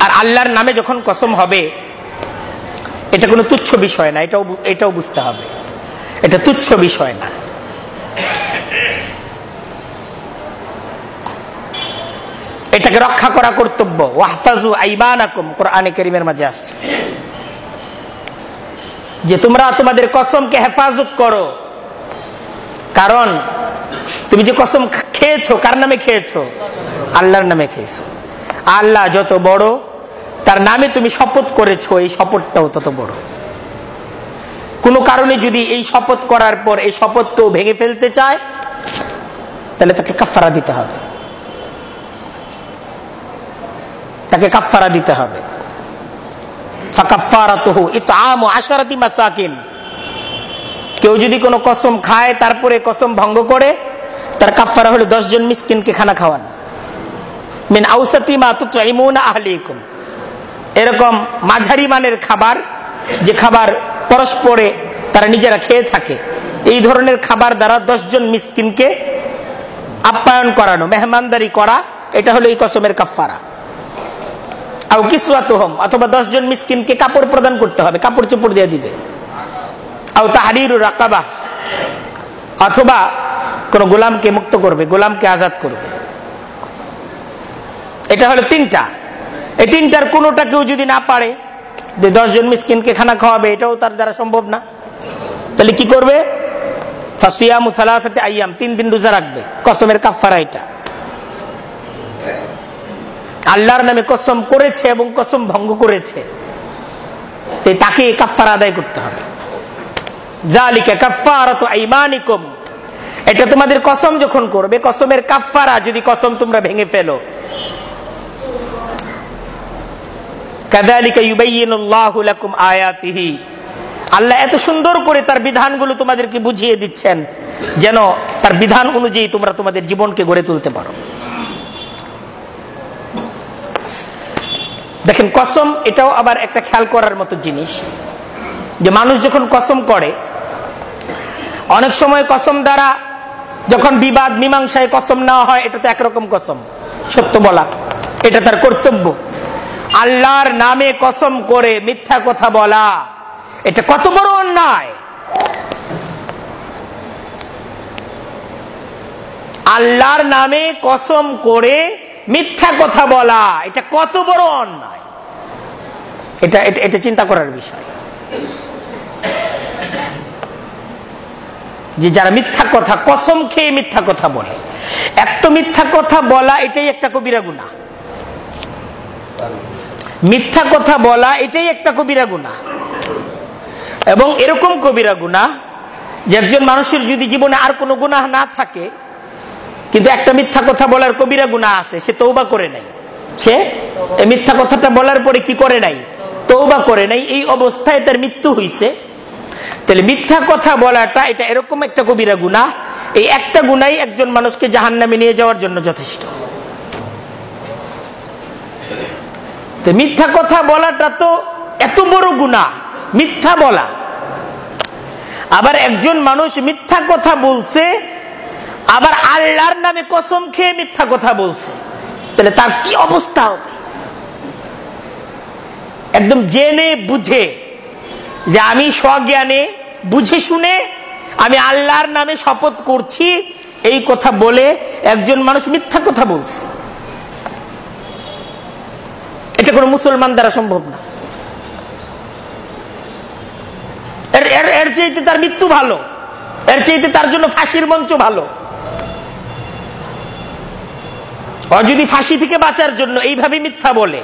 আর আল্লাহর নামে যখন কসম হবে, এটা কোনো তুচ্ছ বিষয় না, এটাও বুঝতে হবে, এটা তুচ্ছ বিষয় না। এটাকে রক্ষা করা কর্তব্য। ওয়াহফাজু আইমানাকুম, কোরআনে কারীমের মাঝে আসছে যে তোমরা তোমাদের কসমকে হেফাজত করো। কারণ তুমি যে কসম খেয়েছো, কার নামে খেয়েছো? আল্লাহর নামে খেয়েছো। আল্লাহ যত বড়, তার নামে তুমি শপথ করেছো, এই শপথটাও তত বড়। কোনো কারণে যদি এই শপথ করার পর এই শপথ কেউ ভেঙে ফেলতে চায়, তাহলে তাকে কাফারা দিতে হবে, তাকে কাফারা দিতে হবে। ফাকাফারাতুহু ইতআমু 10 মাসাকিন। কেউ যদি কোনো কসম খায় তারপরে কসম ভঙ্গ করে, তার কাফারা হলো 10 জন মিসকিনকে খানা খাওয়ানো। মিন আওসাতি মা তুতঈমুনা আহলিকুম, এরকম মাঝারি মানের খাবার, যে খাবার পরস্পরে তারা নিজেরা খেয়ে থাকে, এই ধরনের খাবার দ্বারা 10 জন মিসকিনকে আপ্যায়ন করানো, মেহমানদারি করা, এটা হলো এই কসমের কাফারা। আও কিসওয়াতুহুম, অথবা 10 জন মিসকিনকে কাপড় প্রদান করতে হবে, কাপড় চোপড় দিয়ে দিবে। আও তাহরিরু রাকাবা, অথবা কোন গোলামকে মুক্ত করবে, গোলামকে আজাদ করবে। এটা হলো 3টা। এই 3টার কোনোটা কেউ যদি না পারে, যে 10 জন মিসকিনকে খানা খাওয়াবে, এটাও তার দ্বারা সম্ভব না, তাহলে কি করবে? ফাসিয়ামু 3 আইয়াম, 3 দিন রোজা রাখবে। কসমের কাফারা এটা। আল্লাহর নামে কসম করেছে এবং কসম ভঙ্গ করেছে, তাকে কাফারা আদায় করতে হবে। জালিকা কাফারাতু আইমানিকুম, এটা তোমাদের কসম যখন করবে, কসমের কাফারা যদি কসম তোমরা ভেঙে ফেলো। কাযালিকা ইউবাইয়িনুল্লাহু লাকুম আয়াতিহি, আল্লাহ এত সুন্দর করে তার বিধানগুলো তোমাদেরকে বুঝিয়ে দিচ্ছেন, যেন তার বিধান অনুযায়ী তোমরা তোমাদের জীবনকে গড়ে তুলতে পারো। দেখেন, কসম এটাও আবার একটা খেয়াল করার মতো জিনিস, যে মানুষ যখন কসম করে, অনেক সময় কসম দ্বারা যখন বিবাদ মীমাংসায় কসম নেওয়া হয়, এটা তো একরকম কসম, সত্য বলা, এটা তার কর্তব্য। আল্লাহর নামে কসম করে মিথ্যা কথা বলা, এটা কত বড় অন্যায়। আল্লাহর নামে কসম করে মিথ্যা কথা বলা, এটা কত বড় অন্যায়, এটা এটা চিন্তা করার বিষয়। যে যারা মিথ্যা কথা, কসম খেয়ে মিথ্যা কথা বলে, এক তো মিথ্যা কথা বলা এটাই একটা কবিরা গুনাহ, মিথ্যা কথা বলা এটাই একটা কবিরা গুনাহ। এবং এরকম কবিরা গুনাহ যে একজন মানুষের যদি জীবনে আর কোনো গুনাহ না থাকে, কিন্তু একটা মিথ্যা কথা বলার কবিরা গুনাহ আছে, সে তওবা করে নাই, সে এই মিথ্যা কথাটা বলার পরে কি করে নাই? তওবা করে নাই, এই অবস্থায় তার মৃত্যু হইছে। তাহলে মিথ্যা কথা বলাটা এটা এরকম একটা কবিরা গুনাহ, এই একটা গুনাহই একজন মানুষকে জাহান্নামে নিয়ে যাওয়ার জন্য যথেষ্ট। তো মিথ্যা কথা বলাটা তো এত বড় গুনাহ, মিথ্যা বলা। আবার একজন মানুষ মিথ্যা কথা বলছে, আবার আল্লাহর নামে কসম খেয়ে মিথ্যা কথা বলছে, তাহলে তার কি অবস্থা হবে? একদম জেনে বুঝে, যে আমি স্বজ্ঞানে বুঝে শুনে আমি আল্লাহর নামে শপথ করছি, এই কথা বলে একজন মানুষ মিথ্যা কথা বলছে, এটা কোনো মুসলমান দ্বারা সম্ভব না। এর চাইতে তার মৃত্যু ভালো, এর চাইতে তার জন্য ফাঁসির মঞ্চ ভালো। যদি ফাঁসি থেকে বাঁচার জন্য এইভাবে মিথ্যা বলে,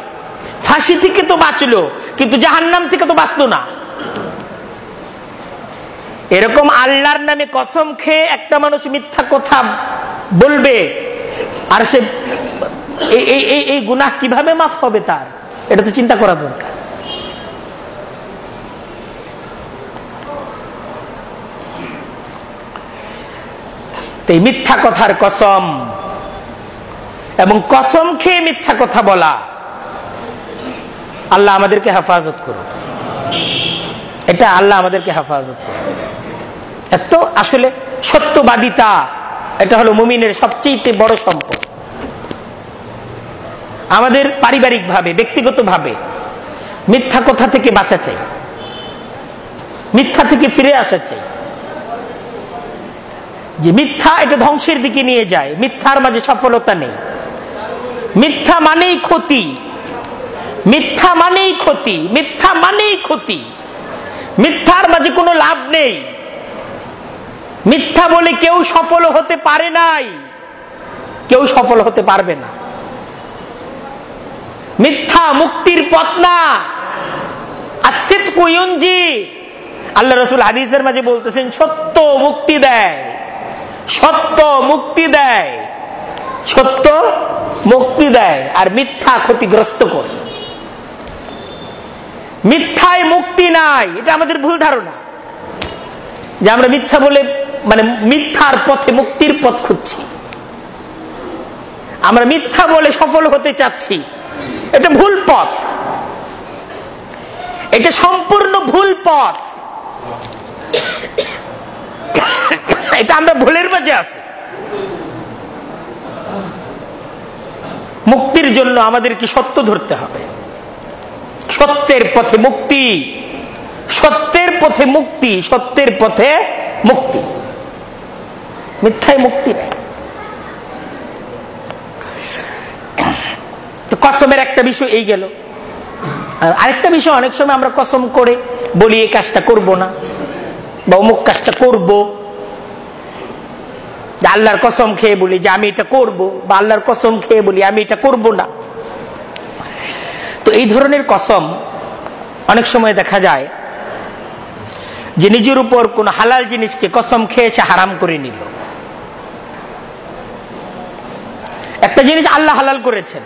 ফাঁসি থেকে তো বাঁচলো, কিন্তু জাহান্নাম থেকে তো বাঁচলো না। এরকম আল্লাহর নামে কসম খেয়ে একটা মানুষ মিথ্যা কথা বলবে, আর সে এই গুনাহ কিভাবে মাফ হবে তার, এটা তো চিন্তা করা দরকার। এই মিথ্যা কথার কসম এবং কসম খেয়ে মিথ্যা কথা বলা, আল্লাহ আমাদেরকে হেফাজত করুন, এটা আল্লাহ আমাদেরকে হেফাজত করুন। এত আসলে সত্যবাদিতা, এটা হলো মুমিনের সবচেয়ে বড় সম্পদ। আমাদের পারিবারিক ভাবে, ব্যক্তিগত ভাবে মিথ্যা কথা থেকে বাঁচা চাই, মিথ্যা থেকে ফিরে আসা চাই। যে মিথ্যা এটা ধ্বংসের দিকে নিয়ে যায়, মিথ্যার মাঝে সফলতা নেই। মিথ্যা মানেই ক্ষতি, মিথ্যা মানেই ক্ষতি, মিথ্যা মানেই ক্ষতি, মিথ্যার মাঝে কোনো লাভ নেই। মিথ্যা বলে কেউ সফল হতে পারে নাই, কেউ সফল হতে পারবে না। মিথ্যা মুক্তির পথ না। আসিদকু ইউনজি, আল্লাহ রাসূল হাদিসের মাঝে বলতেছেন সত্য মুক্তি দেয়, সত্য মুক্তি দেয়, সত্য মুক্তি দেয়, আর মিথ্যা ক্ষতিগ্রস্ত করে। মিথ্যায় মুক্তি নাই, এটা আমাদের ভুল ধারণা যে আমরা মিথ্যা বলে মানে মিথ্যার পথে মুক্তির পথ খুঁজছি, আমরা মিথ্যা বলে সফল হতে চাচ্ছি। এটা ভুল পথ, এটা সম্পূর্ণ ভুল পথ। এটা আমরা ভুলের মাঝে আছি। মুক্তির জন্য আমাদেরকে সত্য ধরতে হবে, সত্যের পথে মুক্তি, সত্যের পথে মুক্তি, সত্যের পথে মুক্তি, মিথ্যায় মুক্তি নেই। তো কসমের একটা বিষয় এই গেল। আরেকটা বিষয়, অনেক সময় আমরা কসম করে বলি এই কাজটা করব না বা অমুক কাজটা করব, আল্লাহর কসম খেয়ে বলি যে আমি এটা করব, বা আল্লাহর কসম খেয়ে বলি আমি এটা করব না। তো এই ধরনের কসম অনেক সময় দেখা যায় যে নিজের উপর কোন হালাল জিনিসকে কসম খেয়ে সে হারাম করে নিল। একটা জিনিস আল্লাহ হালাল করেছেন,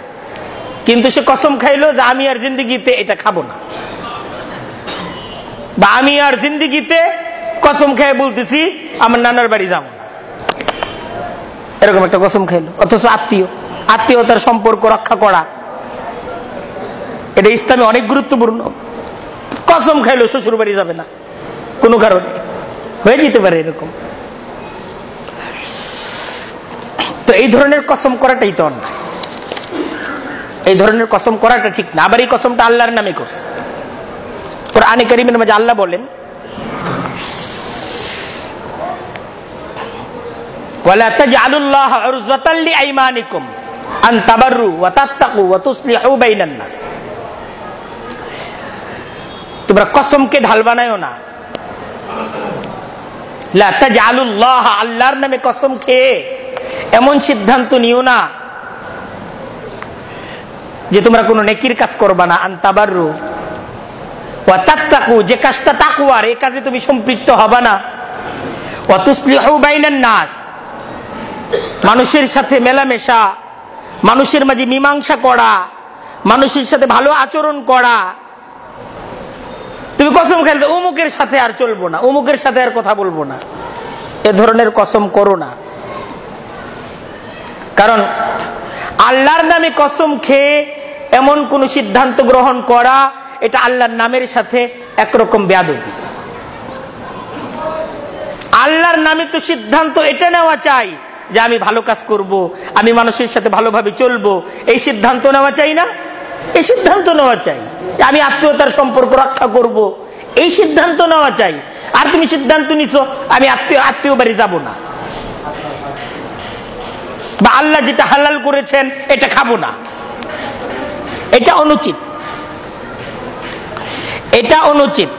কিন্তু সে কসম খাইলো যে আমি আর জিন্দেগিতে এটা খাবো না, বা আমি আর জিন্দেগিতে কসম খেয়ে বলতেছি আমার নানার বাড়ি যাবো না, এরকম একটা কসম খাইলো। অথচ আত্মীয়তার সম্পর্ক রক্ষা করা এটা ইসলামে অনেক গুরুত্বপূর্ণ। কসম খাইলো শ্বশুর বাড়ি যাবে না, কোনো কারণে হয়ে যেতে পারে এরকম। তো এই ধরনের কসম করাটাই তো অন্যায়, এই ধরনের কসম করাটা ঠিক না। আবার এই কসমটা আল্লাহর নামে করছে। কোরআনে কারীমের মাঝে আল্লাহ বলেন, ওয়ালা তাজআলুল্লাহা উরযাতাল লিআইমানিকুম আন তাবাররু ওয়া তাত্তাকু ওয়া তুসলিহু বাইনান নাস। তোমরা কসমকে ঢাল বানায়ো না। লা তাজআলুল্লাহা, আল্লাহর নামে কসম খেয়ে এমন সিদ্ধান্ত নিও না যে তোমরা কোনো নেকির কাজ করবা না। আন তাবাররু ওয়া তাত্তাকু, যে কাজটা তাকওয়ার, এই কাজে তুমি সম্পৃক্ত হবা না। ওয়া তুসলিহু বাইনান নাস, মানুষের সাথে মেলামেশা, মানুষের মাঝে মীমাংসা করা, মানুষের সাথে ভালো আচরণ করা। তুমি কসম খেলে অমুকের সাথে আর চলবো না, অমুকের সাথে আর কথা বলবো না, এ ধরনের কসম করো না। কারণ আল্লাহর নামে কসম খেয়ে এমন কোন সিদ্ধান্ত গ্রহণ করা, এটা আল্লাহর নামের সাথে একরকম বেয়াদবি। আল্লাহর নামে তো সিদ্ধান্ত এটা নেওয়া চাই যে আমি ভালো কাজ করব, আমি মানুষের সাথে ভালোভাবে চলবো, এই সিদ্ধান্ত নেওয়া চাই না? এই সিদ্ধান্ত নেওয়া চাই আমি আত্মীয়তার সম্পর্ক রক্ষা করব, এই সিদ্ধান্ত নেওয়া চাই। আর তুমি সিদ্ধান্ত নিছো আমি আত্মীয় বাড়ি যাব না, বা আল্লাহ যেটা হালাল করেছেন এটা খাবো না, এটা অনুচিত, এটা অনুচিত।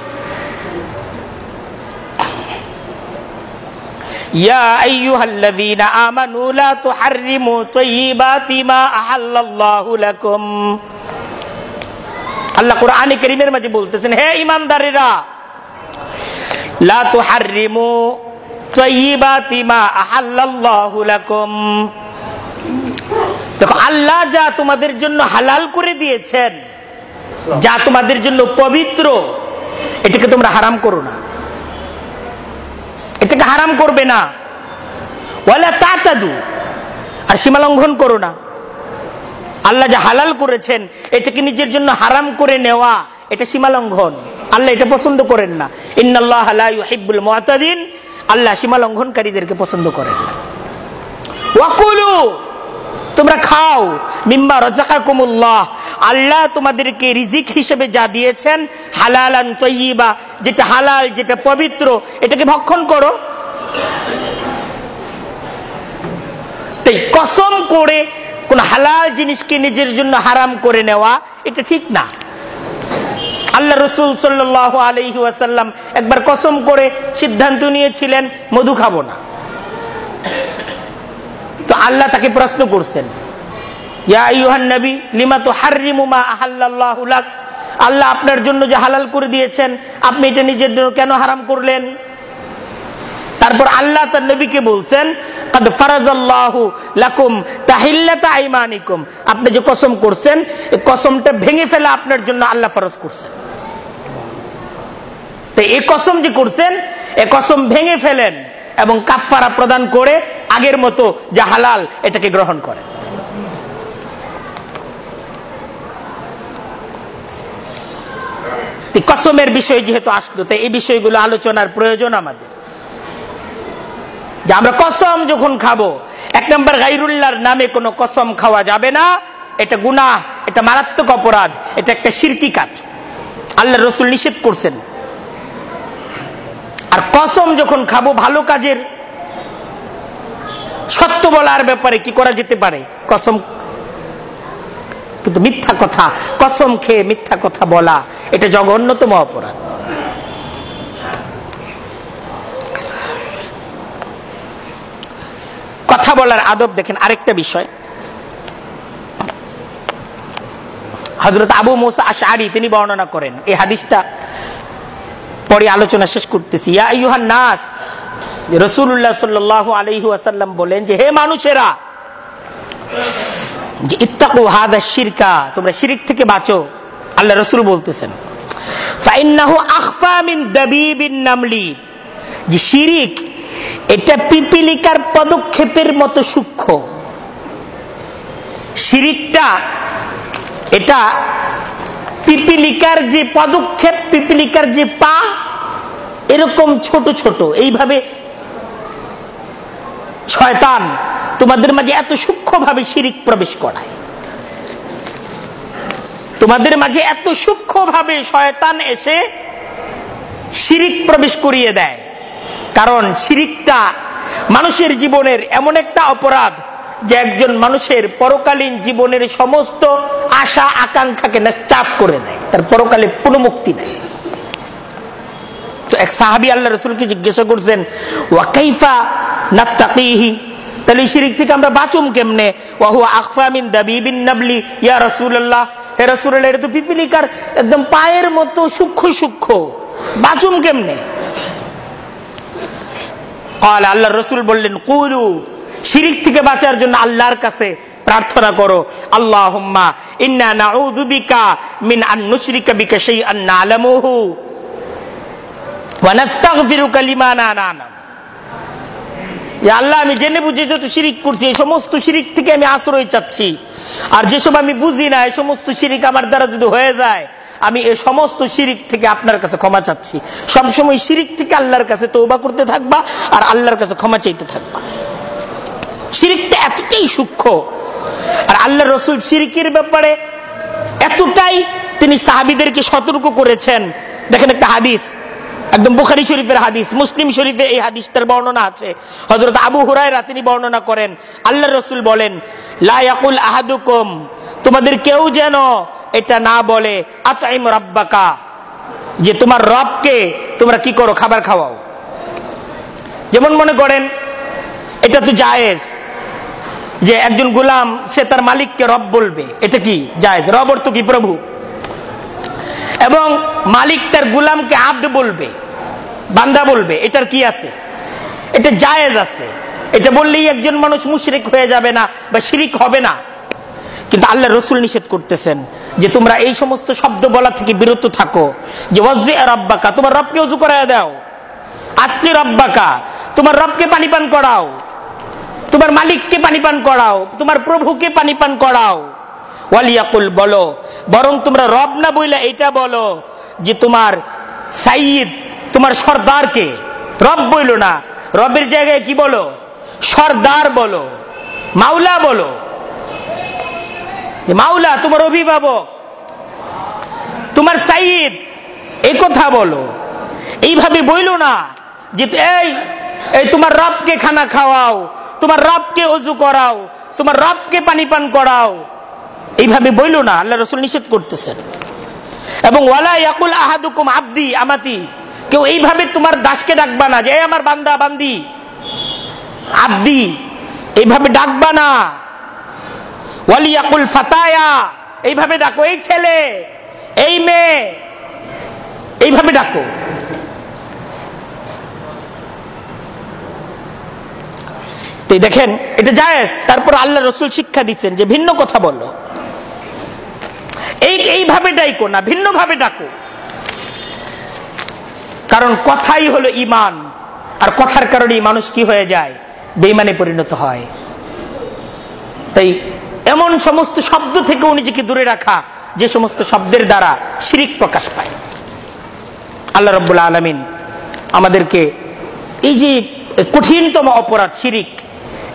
ইয়া আইয়ুহাল্লাযীনা আমানু লা তুহাররিমু তাইয়্যিবাতি মা আহাল্লাল্লাহু লাকুম। আল্লাহ কোরআনে কারীমের মাঝে বলতেছেন, হে ঈমানদারেরা, লা তুহাররিমু তাইয়্যিবাতি মা আহাল্লাল্লাহু লাকুম। দেখো, আল্লাহ যা তোমাদের জন্য হালাল করে দিয়েছেন, যা তোমাদের জন্য পবিত্র, এটাকে তোমরা হারাম করো না, এটাকে হারাম করবে না। ওয়ালা তাতাদু, আর সীমা লঙ্ঘন করো না। আল্লাহ যা হালাল করেছেন এটাকে নিজের জন্য হারাম করে নেওয়া, এটা সীমা লঙ্ঘন, আল্লাহ এটা পছন্দ করেন না। ইন্নাল্লাহা লা ইউহিব্বুল মুআতাদিন, আল্লাহ সীমা লঙ্ঘনকারীদেরকে পছন্দ করেন না। ওয়াকুলু, তোমরা খাও, মিম্মা রাযাকাকুমুল্লাহ, আল্লাহ তোমাদেরকে রিজিক হিসেবে যা দিয়েছেন, হালালান তাইয়্যিবা, যেটা হালাল, যেটা পবিত্র, এটাকে ভক্ষণ করো। তাই কসম করে কোন হালাল জিনিসকে নিজের জন্য হারাম করে নেওয়া এটা ঠিক না। আল্লাহ রাসূল সাল্লাল্লাহু আলাইহি ওয়াসাল্লাম একবার কসম করে সিদ্ধান্ত নিয়েছিলেন মধু খাবো না। তো আল্লাহ তাকে প্রশ্ন করছেন ইয়া আইয়ুহান নবী লিমা তুহাররিমু মা আহাল্লাল্লাহু লাক, আল্লাহ আপনার জন্য যে হালাল করে দিয়েছেন আপনি এটা নিজের জন্য কেন হারাম করলেন? তারপর আল্লাহ তার নবীকে বলছেন কাদ ফারাজাল্লাহু লাকুম তাহিল্লাতা আইমানিকুম, আপনি যে কসম করছেন এই কসমটা ভেঙে ফেলা আপনার জন্য আল্লাহ ফরজ করছেন। তো এই কসম যে করছেন এই কসম ভেঙে ফেলেন এবং কাফফারা প্রদান করে আগের মতো যা হালাল এটাকে গ্রহণ করেন। কসমের বিষয় যেহেতু আসলো, তাই এই বিষয়গুলো আলোচনার প্রয়োজন আমাদের। যে আমরা কসম যখন খাবো, এক নম্বর গায়রুল্লাহর নামে কোনো কসম খাওয়া যাবে না, এটা গুনাহ, এটা মারাত্মক অপরাধ, এটা একটা শিরকি কাজ, আল্লাহর রাসূল নিষেধ করছেন। আর কসম যখন খাবো ভালো কাজের, সত্য বলার ব্যাপারে কি করা যেতে পারে? কসম, কিন্তু মিথ্যা কথা, কসম খেয়ে মিথ্যা কথা বলা এটা জঘন্যতম অপরাধ। কথা বলার আদব দেখেন। আরেকটা বিষয়, হযরত আবু মুসা আশআরী তিনি বর্ণনা করেন, এই হাদিসটা পরে আলোচনা শেষ করতেছি। ইয়া আইয়ুহান নাস, রাসূলুল্লাহ সাল্লাল্লাহু আলাইহি ওয়াসাল্লাম বলেন যে হে মানুষেরা, যে ইত্তাকু হাযা শিরকা, তোমরা শিরক থেকে বাঁচো। আল্লাহ রাসূল বলতেছেন ফাইন্নাহু আখফা মিন দাবিবিন নামলি, যে শিরক এটা পিপিলিকার পদক্ষেপের মতো সূক্ষ্ম। শিরকটা এটা পিপিলিকার যে পদক্ষেপ, পিপিলিকার যে পা এরকম ছোট ছোট, এইভাবে শয়তান তোমাদের মাঝে এত সূক্ষ্মভাবে শিরক প্রবেশ করায়। তোমাদের মাঝে এত সূক্ষ্মভাবে শয়তান এসে শিরক প্রবেশ করিয়ে দেয়। কারণ শিরকটা মানুষের জীবনের এমন একটা অপরাধ যে একজন মানুষের পরকালীন জীবনের সমস্ত আশা আকাঙ্ক্ষাকে নস্যাৎ করে দেয়, তার পরকালে কোনো মুক্তি নেই। তো এক সাহাবী আল্লাহ রাসূলকে জিজ্ঞাসা করছেন ওয়া কাইফা নাত্তাকিহি, তাহলে শিরক থেকে আমরা বাঁচুম কেমনে? ওয়া হুয়া আখফা মিন দাবিবিন নাবলি, ইয়া রাসূলুল্লাহ, হে রাসূলুল্লাহ, এটা তো পিপিলিকার একদম পায়ের মতো সূক্ষ্ম সূক্ষ্ম, বাঁচুম কেমনে? আল্লাহ রাসূল বললেন কুলু, শিরক থেকে বাঁচার জন্য আল্লাহর কাছে প্রার্থনা করো, আল্লাহুম্মা ইন্না নাউযু বিকা মিন আন নুশরিকা বিকা শাইআন না'লামুহু ওয়া নাস্তাগফিরুকা লিমা লা না'লাম। ইয়া আল্লাহ, আমি জেনে বুঝে যত শিরক করছি এই সমস্ত শিরক থেকে আমি আশ্রয় চাচ্ছি, আর যেসব আমি বুঝি না এই সমস্ত শিরক আমার দ্বারা যদি হয়ে যায় আমি এই সমস্ত শিরক থেকে আপনার কাছে ক্ষমা চাচ্ছি। সবসময় শিরক থেকে আল্লাহর কাছে তওবা করতে থাকবা আর আল্লাহর কাছে ক্ষমা চাইতে থাকবা। শিরকটা এতটাই সূক্ষ্ম, আর আল্লাহর রাসূল শিরকের ব্যাপারে এতটাই তিনি সাহাবীদেরকে সতর্ক করেছেন। দেখেন একটা হাদিস, একদম বুখারী শরীফের হাদিস, মুসলিম শরীফে এই হাদিসটার বর্ণনা আছে। হযরত আবু হুরায়রা তিনি বর্ণনা করেন, আল্লাহর রাসূল বলেন লা ইয়াকুল আহাদুকুম, তোমাদের কেউ যেন এটা না বলে আতঈম রাব্বাকা, যে তোমার রবকে তোমরা কি করো, খাবার খাওয়াও। যেমন মনে করেন এটা তো জায়েজ যে একজন গোলাম সে তার মালিককে রব বলবে, এটা কি জায়েজ? রব অর্থ কি? প্রভু। এবং মালিক তার গোলামকে আব্দ বলবে, বান্দা বলবে, এটার কি আছে? এটা জায়েজ আছে। এটা বললেই একজন মানুষ মুশরিক হয়ে যাবে না বা শিরক হবে না। কিন্তু আল্লাহ রাসূল নিষেধ করতেছেন যে তোমরা এই সমস্ত শব্দ বলা থেকে বিরত থাকো। যে ওয়াজি রাব্বাকা, তোমার রবকে ওযু করায় দাও। আসলি রাব্বাকা, তোমার রবকে পানি পান করাও, তোমার মালিককে পানি পান করাও, তোমার প্রভুকে পানি পান করাও। ওয়ালিয়াকুল, বলো, বরং তোমরা রব না বইলা এটা বলো যে তোমার সাইয়্যিদ, তোমার সরদারকে। রব বইলো না, রবের জায়গায় কি বলো? সরদার বলো, মাওলা বলো। মাওলা তোমার অভিভাবক, তোমার সাইয়্যিদ, এই কথা বলো। এইভাবে বইলো না যে এই তোমার রবকে খানা খাওয়াও, তোমার রবকে ওযু করাও, তোমার রবকে পানি পান করাও, এইভাবে বইলো না। আল্লাহ রাসূল নিষেধ করতেছেন। এবং ওয়ালা ইয়াকুল আহাদুকুম আব্দি আমাতি, কেউ এইভাবে তোমার দাসকে ডাকবা না যে এই আমার বান্দা বান্দি, আব্দি, এইভাবে ডাকবা না। ওয়ালিয়াকুল ফাতায়া, এইভাবে ডাকো, এই ছেলে, এই মেয়ে, এইভাবে ডাকো। দেখেন এটা জায়েজ। তারপর আল্লাহ রসুল শিক্ষা দিচ্ছেন যে ভিন্ন কথা বলো, এইভাবে ডাকো না, ভিন্ন ভাবে ডাকো। কারণ কথাই হলো ঈমান, আর কথার কারণে মানুষ কি হয়ে যায়? বেঈমানে পরিণত হয়। তাই এমন সমস্ত শব্দ থেকেও নিজেকে দূরে রাখা যে সমস্ত শব্দের দ্বারা শিরিক প্রকাশ পায়। আল্লাহ রাব্বুল আলামিন আমাদেরকে এই যে কঠিনতম অপরাধ শিরিক,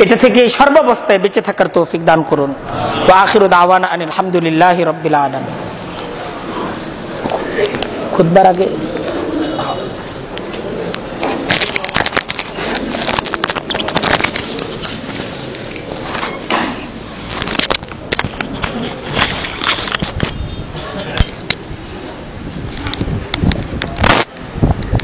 এটা থেকে সর্বাবস্থায় বেঁচে থাকার তৌফিক দান করুন। ওয়া আখিরু দাওয়ানা আনিল হামদুলিল্লাহি রাব্বিল আলামিন। খুতবার আগে